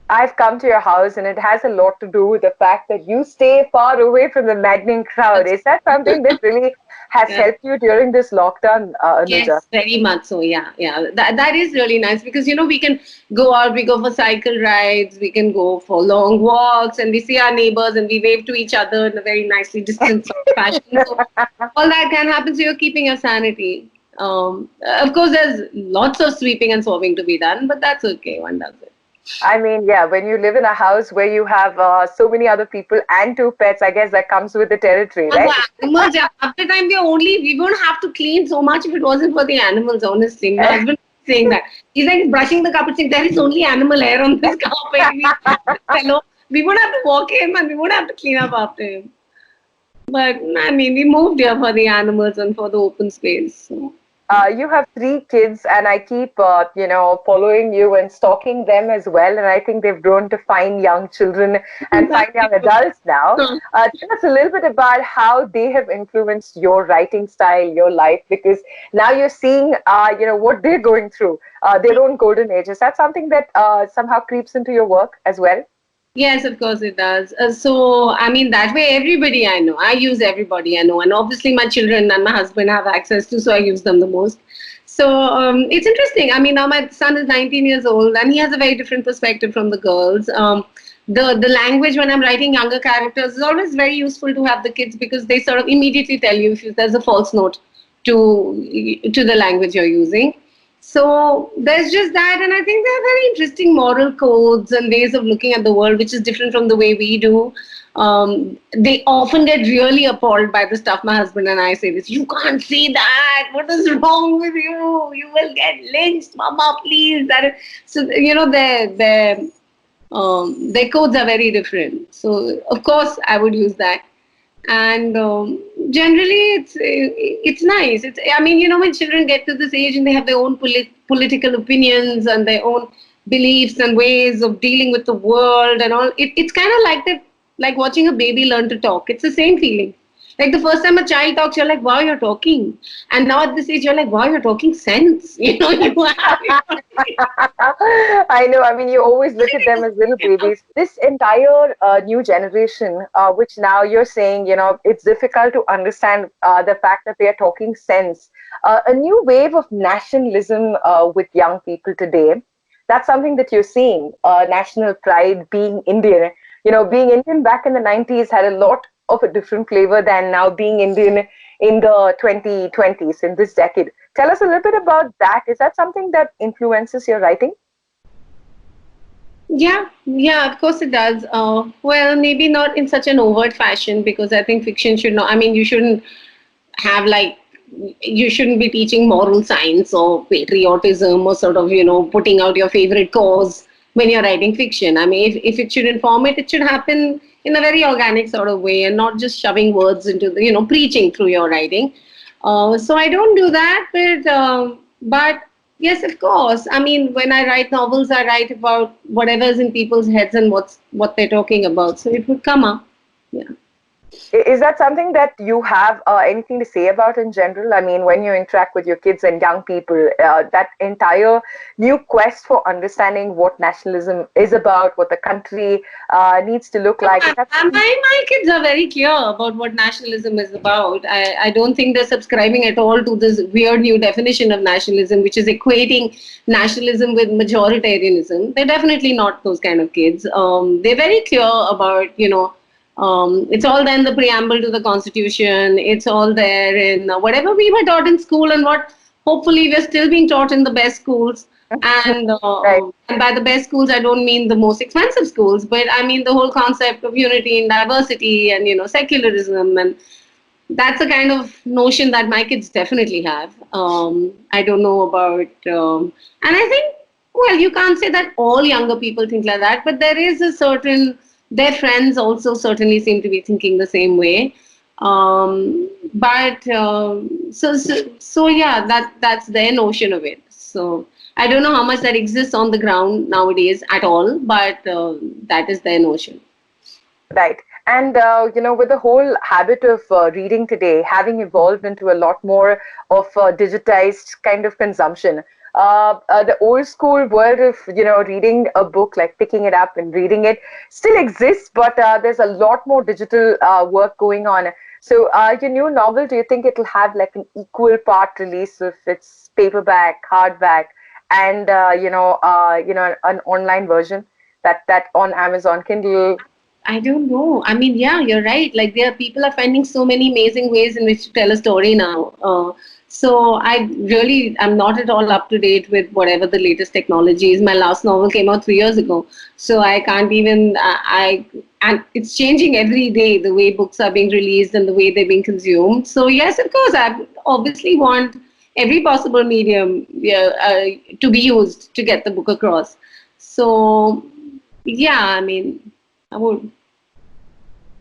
I've come to your house, and it has a lot to do with the fact that you stay far away from the maddening crowd. Is that something that really has helped you during this lockdown, Anuja? Yes, very much so. Yeah. That is really nice because we can go out, we go for cycle rides, we can go for long walks, and we see our neighbors and we wave to each other in a very nicely distanced fashion. So all that can happen. So you're keeping your sanity. Of course, there's lots of sweeping and swabbing to be done, but that's okay. One does it. I mean, yeah, when you live in a house where you have so many other people and 2 pets, I guess that comes with the territory, right? After time, we won't have to clean so much if it wasn't for the animals, honestly. My husband is saying that. He's like brushing the carpet, saying, there is only animal hair on this carpet. We won't have to walk him and we won't have to clean up after him. But, I mean, we moved here for the animals and for the open space. So. You have 3 kids, and I keep, following you and stalking them as well. And I think they've grown to fine young children and fine young adults now. Tell us a little bit about how they have influenced your writing style, your life, because now you're seeing, what they're going through, their own golden age. Is that something that somehow creeps into your work as well? Yes, of course it does. So, I mean, that way everybody I know, I use everybody I know. And obviously my children and my husband have access to, so I use them the most. So, it's interesting. I mean, now my son is 19 years old and he has a very different perspective from the girls. The language when I'm writing younger characters is always very useful to have the kids because they sort of immediately tell you if there's a false note to the language you're using. So there's just that, and I think there are very interesting moral codes and ways of looking at the world, which is different from the way we do. They often get really appalled by the stuff my husband and I say. This, you can't see that. What is wrong with you? You will get lynched, Mama. Please. So their codes are very different. So of course I would use that. And generally it's nice. I mean, when children get to this age and they have their own political opinions and their own beliefs and ways of dealing with the world and all, it's kind of like that, like watching a baby learn to talk. It's the same feeling. Like the first time a child talks, you're like, wow, you're talking. And now at this age, you're like, wow, you're talking sense. You have. I know. I mean, you always look at them as little babies. This entire new generation, which now you're saying, it's difficult to understand the fact that they are talking sense. A new wave of nationalism with young people today. That's something that you're seeing. National pride, being Indian. Being Indian back in the 90s had a lot of a different flavor than now being Indian in the 2020s, in this decade. Tell us a little bit about that. Is that something that influences your writing? Yeah, of course it does. Well, maybe not in such an overt fashion, because I think fiction should not, I mean, you shouldn't be teaching moral science or patriotism or sort of, putting out your favorite cause when you're writing fiction. I mean, if it should inform it, it should happen in a very organic sort of way and not just shoving words into the, preaching through your writing. So I don't do that, but yes, of course. I mean, when I write novels, I write about whatever's in people's heads and what they're talking about. So it would come up. Yeah. Is that something that you have anything to say about in general? I mean, when you interact with your kids and young people, that entire new quest for understanding what nationalism is about, what the country needs to look like. My kids are very clear about what nationalism is about. I don't think they're subscribing at all to this weird new definition of nationalism, which is equating nationalism with majoritarianism. They're definitely not those kind of kids. They're very clear about, it's all there in the preamble to the Constitution. It's all there in whatever we were taught in school and what hopefully we're still being taught in the best schools. And, right. And by the best schools, I don't mean the most expensive schools, but I mean the whole concept of unity and diversity and, secularism. And that's the kind of notion that my kids definitely have. I don't know about, and I think, well, you can't say that all younger people think like that, but there is a certain, their friends also certainly seem to be thinking the same way. So yeah, that's their notion of it. So I don't know how much that exists on the ground nowadays at all, but that is their notion. Right. And, with the whole habit of reading today having evolved into a lot more of digitized kind of consumption, the old school world of, reading a book, like picking it up and reading it, still exists, but there's a lot more digital work going on. So your new novel, do you think it'll have like an equal part release of its paperback, hardback, and, an online version that on Amazon Kindle? I don't know. I mean, yeah, you're right. Like people are finding so many amazing ways in which to tell a story now. So I'm not at all up to date with whatever the latest technology is. My last novel came out 3 years ago. So I can't even, and it's changing every day, the way books are being released and the way they're being consumed. So yes, of course, I obviously want every possible medium to be used to get the book across. So yeah, I mean, I would.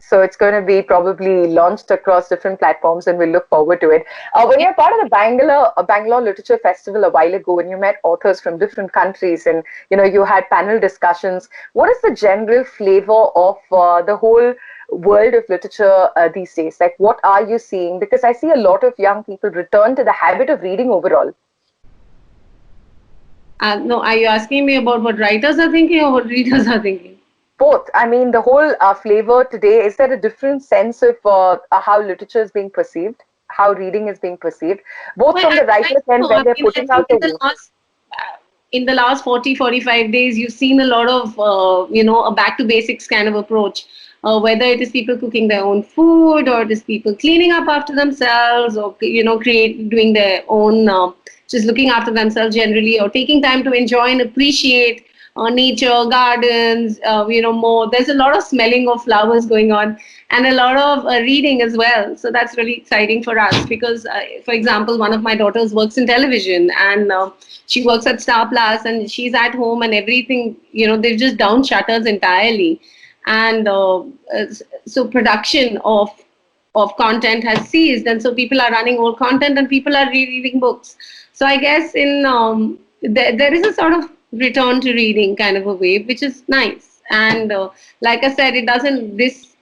So it's going to be probably launched across different platforms, and we'll look forward to it. When you're part of the Bangalore Literature Festival a while ago, and you met authors from different countries, and you had panel discussions, what is the general flavor of the whole world of literature these days? Like, what are you seeing? Because I see a lot of young people return to the habit of reading overall. No, are you asking me about what writers are thinking or what readers are thinking? Both. I mean, the whole flavor today, is there a different sense of how literature is being perceived, how reading is being perceived, both from the writer's end when they're putting out their work? In the last 40, 45 days, you've seen a lot of, a back to basics kind of approach. whether it is people cooking their own food, or it is people cleaning up after themselves, or doing their own, just looking after themselves generally, or taking time to enjoy and appreciate nature, gardens, more. There's a lot of smelling of flowers going on, and a lot of reading as well. So that's really exciting for us because, for example, one of my daughters works in television, and she works at Star Plus, and she's at home, and everything, they've just down shutters entirely. And so production of content has ceased, and so people are running old content and people are rereading books. So I guess there is a sort of return to reading kind of a wave, which is nice. And like I said, this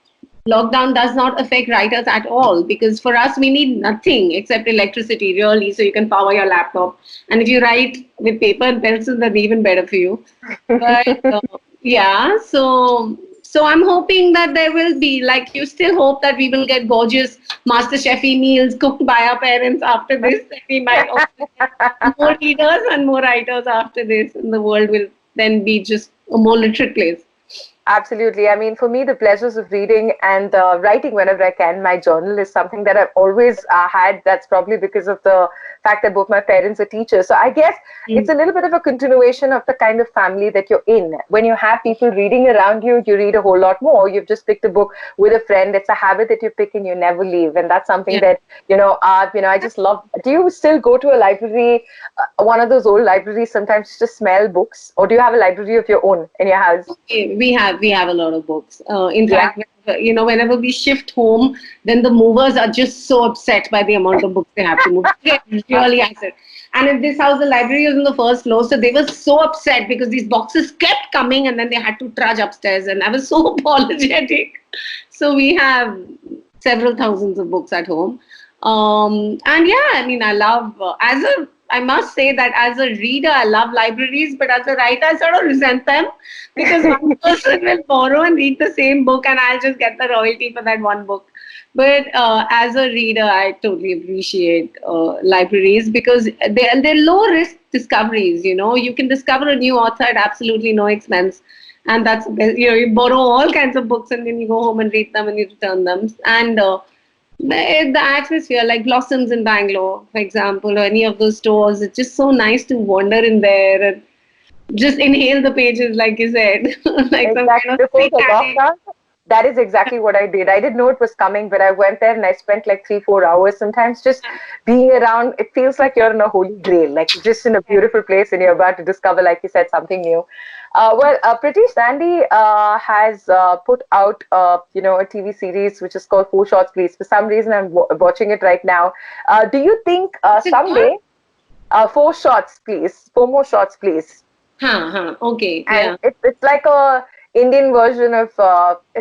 lockdown does not affect writers at all, because for us, we need nothing except electricity, really, so you can power your laptop. And if you write with paper and pencil, that's even better for you. But yeah, so I'm hoping that there will be, like, you still hope that we will get gorgeous MasterChef meals cooked by our parents after this. And we might also get more readers and more writers after this, and the world will then be just a more literate place. Absolutely. I mean, for me, the pleasures of reading and writing whenever I can, my journal is something that I've always had. That's probably because of the fact that both my parents are teachers. So I guess it's a little bit of a continuation of the kind of family that you're in. When you have people reading around you, you read a whole lot more. You've just picked a book with a friend. It's a habit that you pick and you never leave. And that's something that, I just love. Do you still go to a library, one of those old libraries sometimes to smell books? Or do you have a library of your own in your house? We have a lot of books. In fact, whenever we shift home, then the movers are just so upset by the amount of books they have to move. They really upset. And in this house, the library was on the first floor, so they were so upset because these boxes kept coming, and then they had to trudge upstairs, and I was so apologetic. So we have several thousands of books at home. And yeah, I mean, I love, I must say that as a reader, I love libraries, but as a writer, I sort of resent them because one person will borrow and read the same book, and I'll just get the royalty for that one book. But as a reader, I totally appreciate libraries because they're low-risk discoveries. You can discover a new author at absolutely no expense, and that's you borrow all kinds of books, and then you go home and read them and you return them. And the atmosphere, like Blossoms in Bangalore, for example, or any of those stores, it's just so nice to wander in there and just inhale the pages, like you said. Like exactly. some kind of Before the lockdown, that is exactly what I did. I didn't know it was coming, but I went there and I spent like 3-4 hours sometimes just being around. It feels like you're in a holy grail, like you're just in a beautiful place and you're about to discover, like you said, something new. Pritish Dandy has put out, a TV series which is called 4 Shots Please. For some reason, I'm watching it right now. Do you think someday, 4 shots please, 4 more shots please? Okay. And it's like a Indian version of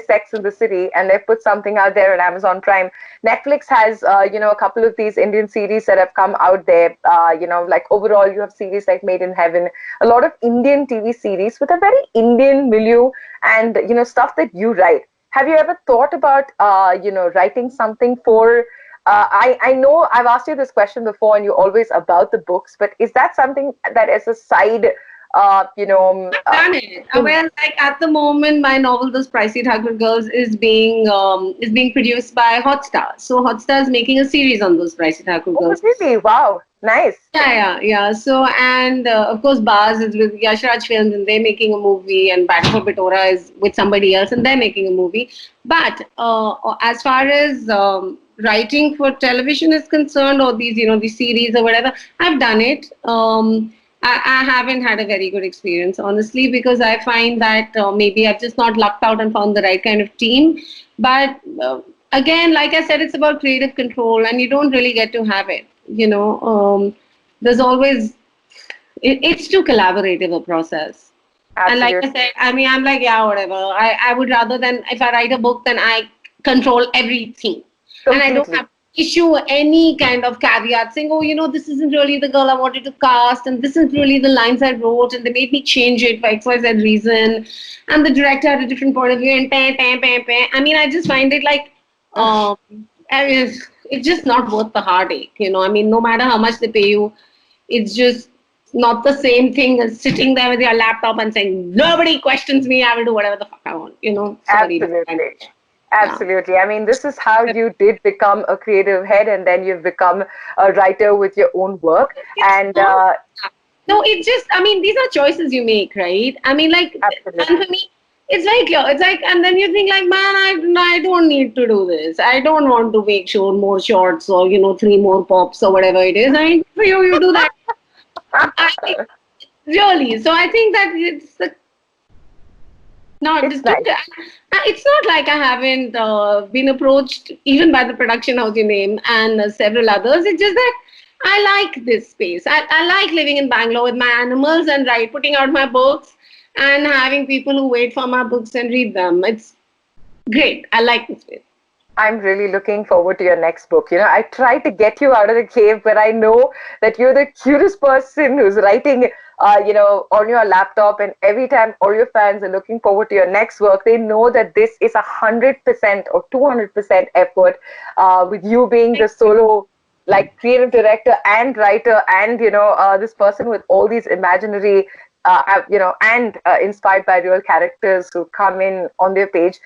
Sex in the City, and they've put something out there on Amazon Prime. Netflix has, a couple of these Indian series that have come out there. Like overall, you have series like Made in Heaven, a lot of Indian TV series with a very Indian milieu and, stuff that you write. Have you ever thought about, writing something for, I know I've asked you this question before and you're always about the books, but is that something that as a side I've done it. Well, like at the moment, my novel, Those Pricey Thakur Girls, is being produced by Hotstar. So Hotstar is making a series on Those Pricey Thakur Girls. Oh, really? Wow, nice. Yeah. So, and of course, Baz is with Yash Raj Films, and they're making a movie, and Battle for Pitora is with somebody else, and they're making a movie. But as far as writing for television is concerned, or these, these series or whatever, I've done it. I haven't had a very good experience, honestly, because I find that maybe I've just not lucked out and found the right kind of team. But again, like I said, it's about creative control, and you don't really get to have it. There's always, it's too collaborative a process. Absolutely. And like I said, I mean, I'm like, yeah, whatever. I would rather than, if I write a book, then I control everything. Completely. And I don't have issue any kind of caveat saying, oh, this isn't really the girl I wanted to cast, and this isn't really the lines I wrote, and they made me change it for XYZ reason, and the director had a different point of view, and I mean, I just find it like, it's just not worth the heartache, I mean, no matter how much they pay you, it's just not the same thing as sitting there with your laptop and saying, nobody questions me, I will do whatever the fuck I want. Sorry. Absolutely. Yeah. Absolutely. I mean, this is how you did become a creative head, and then you've become a writer with your own work. It's And not, no, it's just, I mean, these are choices you make, right? I mean, like, and absolutely. for me, it's very clear. It's like, and then you think, like, man, I don't need to do this. I don't want to make sure more shorts or, 3 more pops or whatever it is. I mean, for you, you do that. Really. So I think that it's the no, It's just nice. it's not like I haven't been approached even by the production house you name and several others. It's just that I like this space. I like living in Bangalore with my animals and putting out my books and having people who wait for my books and read them. It's great. I like this space. I'm really looking forward to your next book. I try to get you out of the cave, but I know that you're the cutest person who's writing, on your laptop. And every time all your fans are looking forward to your next work, they know that this is 100% or 200% effort, with you being the solo, like, creative director and writer, and this person with all these imaginary, and inspired by real characters who come in on their page,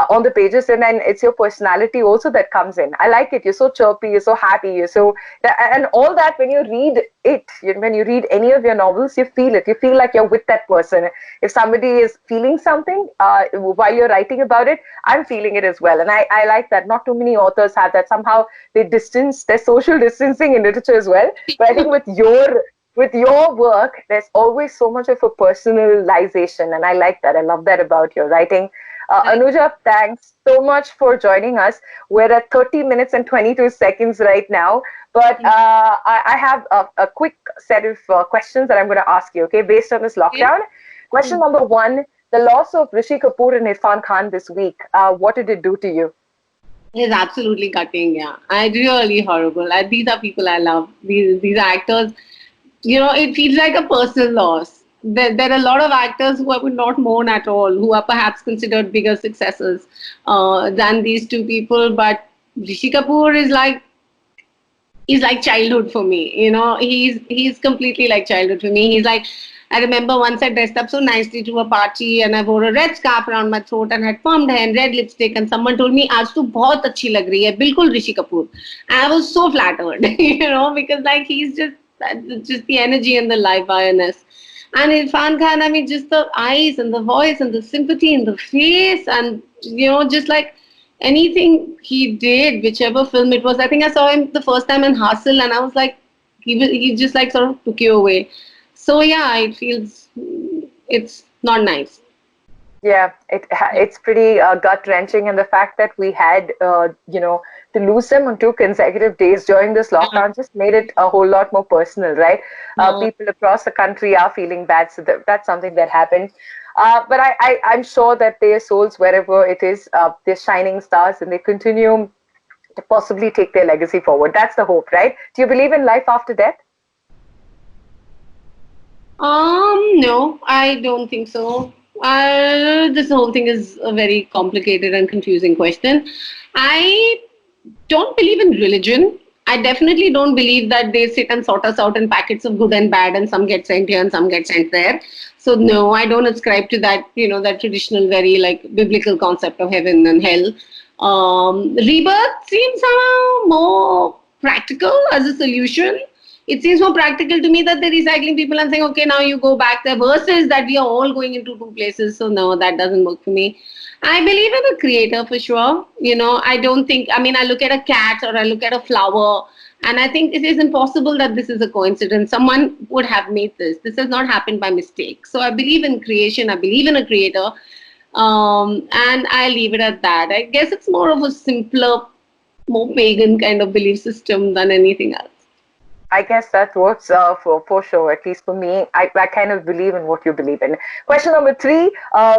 on the pages, and then it's your personality also that comes in. I like it. You're so chirpy, you're so happy, you're so, and all that. When you read it, when you read any of your novels, you feel it. You feel like you're with that person. If somebody is feeling something while you're writing about it, I'm feeling it as well. And I like that. Not too many authors have that. Somehow they distance, there's social distancing in literature as well. But I think with your work, there's always so much of a personalization, and I like that. I love that about your writing. Anuja, thanks so much for joining us. We're at 30 minutes and 22 seconds right now, but I have a quick set of questions that I'm going to ask you, okay, based on this lockdown. Question number one, the loss of Rishi Kapoor and Irfan Khan this week, what did it do to you? It's absolutely gutting, yeah. I really horrible. These are people I love. These actors, it feels like a personal loss. There are a lot of actors who I would not mourn at all, who are perhaps considered bigger successes than these two people. But Rishi Kapoor is like childhood for me. He's completely like childhood for me. He's like, I remember once I dressed up so nicely to a party and I wore a red scarf around my throat and had permed hair and red lipstick, and someone told me, "Aaj tu bahut achhi lag rahi hai, bilkul Rishi Kapoor." And I was so flattered, because like he's just the energy and the live wireness. And Irfan Khan, I mean, just the eyes and the voice and the sympathy in the face, and just like anything he did, whichever film it was. I think I saw him the first time in Hustle, and I was like, he just like sort of took you away. So yeah, it feels it's not nice. Yeah, it's pretty gut wrenching, and the fact that we had, to lose them on 2 consecutive days during this lockdown just made it a whole lot more personal, right? People across the country are feeling bad, so that's something that happened. But I'm sure that their souls, wherever it is, they're shining stars, and they continue to possibly take their legacy forward. That's the hope, right? Do you believe in life after death? No, I don't think so. This whole thing is a very complicated and confusing question. I don't believe in religion. I definitely don't believe that they sit and sort us out in packets of good and bad, and some get sent here and some get sent there. So no, I don't ascribe to that, that traditional, very like biblical concept of heaven and hell. Rebirth seems somehow more practical as a solution. It seems more practical to me that they're recycling people and saying, okay, now you go back there, versus that we are all going into two places. So no, that doesn't work for me. I believe in a creator for sure. I don't think, I mean, I look at a cat or I look at a flower, and I think it is impossible that this is a coincidence. Someone would have made this. This has not happened by mistake. So I believe in creation. I believe in a creator. And I leave it at that. I guess it's more of a simpler, more pagan kind of belief system than anything else. I guess that works for sure, at least for me. I kind of believe in what you believe in. Question number 3,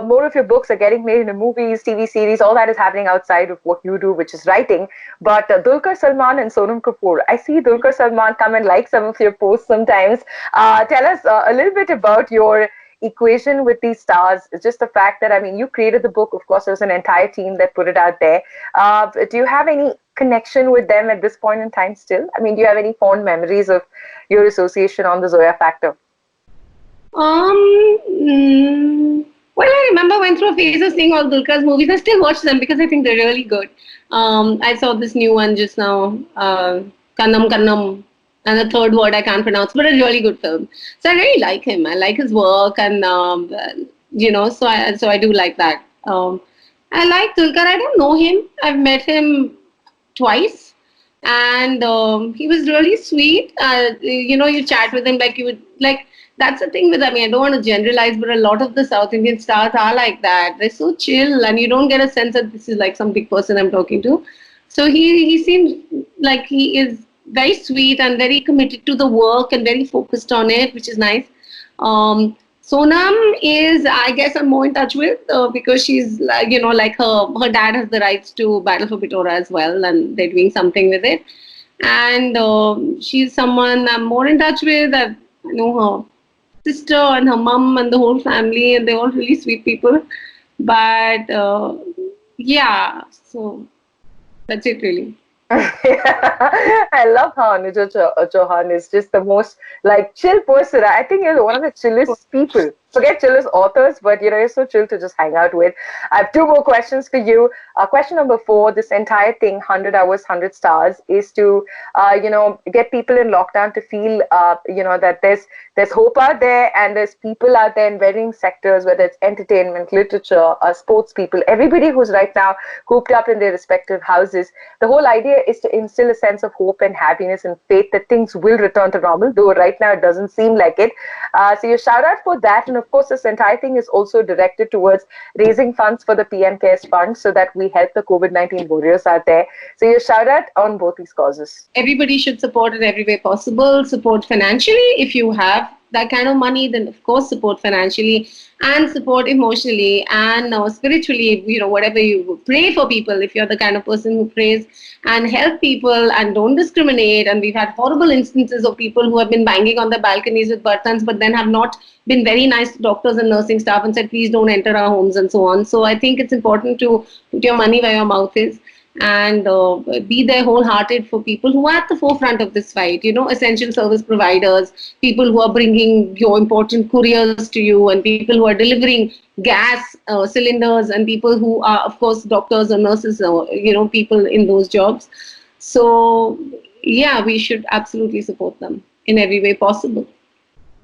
more of your books are getting made into movies, TV series, all that is happening outside of what you do, which is writing. But Dulquer Salmaan and Sonam Kapoor, I see Dulquer Salmaan come and like some of your posts sometimes. Tell us a little bit about your equation with these stars. It's just the fact that, I mean, you created the book. Of course, there's an entire team that put it out there. Do you have any connection with them at this point in time still? I mean, do you have any fond memories of your association on the Zoya Factor? Well, I remember I went through a phase of seeing all Dulquer's movies. I still watch them because I think they're really good. I saw this new one just now, Kannam Kannam, and the third word I can't pronounce, but a really good film. So I really like him. I like his work, and so I do like that. I like Dulquer. I don't know him. I've met him twice, and he was really sweet. You chat with him like you would like. That's the thing with, I mean, I don't want to generalize, but a lot of the South Indian stars are like that. They're so chill, and you don't get a sense that this is like some big person I'm talking to. So he seems like he is very sweet and very committed to the work and very focused on it, which is nice. Sonam is, I guess, I'm more in touch with because she's like her dad has the rights to Battle for Pitora as well, and they're doing something with it. And she's someone I'm more in touch with. I know her sister and her mum and the whole family, and they're all really sweet people. But yeah, so that's it really. I love how Anuja Chauhan is just the most like chill person. I think you're one of the chillest people. Forget chillest authors, but you're so chill to just hang out with. I have two more questions for you. Question number 4, this entire thing, 100 hours, 100 stars, is to, get people in lockdown to feel, that there's hope out there and there's people out there in varying sectors, whether it's entertainment, literature, sports people, everybody who's right now cooped up in their respective houses. The whole idea is to instill a sense of hope and happiness and faith that things will return to normal, though right now it doesn't seem like it. So you shout out for that. And of course, this entire thing is also directed towards raising funds for the PM Cares Fund so that we help the COVID-19 warriors out there. So you shout out on both these causes. Everybody should support in every way possible. Support financially if you have that kind of money, then of course support financially and support emotionally and spiritually, whatever you pray for people. If you're the kind of person who prays and help people and don't discriminate, and we've had horrible instances of people who have been banging on their balconies with buttons but then have not been very nice to doctors and nursing staff and said, please don't enter our homes and so on. So I think it's important to put your money where your mouth is and be there wholehearted for people who are at the forefront of this fight, essential service providers, people who are bringing your important couriers to you, and people who are delivering gas cylinders, and people who are, of course, doctors or nurses, people in those jobs. So, yeah, we should absolutely support them in every way possible.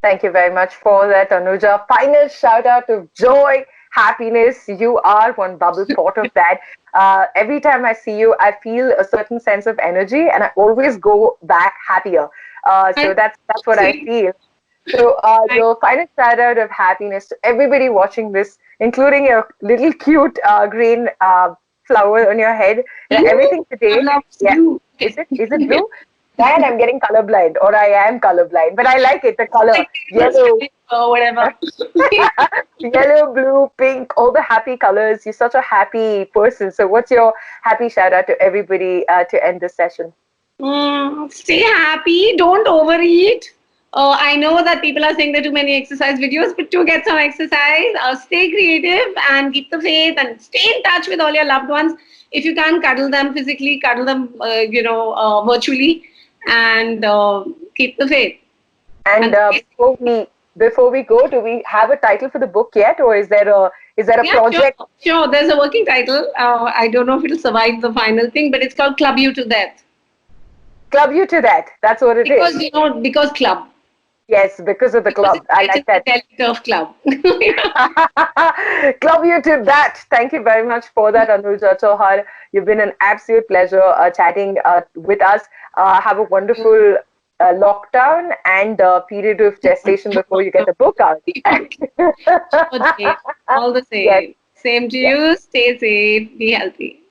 Thank you very much for that, Anuja. Final shout out to joy, happiness. You are one bubble pot of that. Every time I see you, I feel a certain sense of energy, and I always go back happier. So that's what I feel. So your final shout out of happiness to everybody watching this, including your little cute green flower on your head. Everything today. Yeah. Is it blue? And I'm getting colorblind, or I am colorblind, but I like it, the color. Yellow. Or whatever. Yellow, blue, pink, all the happy colors. You're such a happy person. So what's your happy shout out to everybody to end this session? Stay happy. Don't overeat. I know that people are saying there are too many exercise videos, but do get some exercise. Stay creative and keep the faith and stay in touch with all your loved ones. If you can't cuddle them physically, cuddle them, virtually, and keep the faith. And before we go, do we have a title for the book yet, or is there a project? Sure, there's a working title. I don't know if it'll survive the final thing, but it's called Club You to Death. Club You to Death. That's what it is. Because club. Yes, because of the club. I like that. Of club. Club You to That. Thank you very much for that, Anuja Chauhan. You've been an absolute pleasure chatting with us. Have a wonderful lockdown and period of gestation before you get the book out. All the same. Yes. Same to you. Stay safe. Be healthy.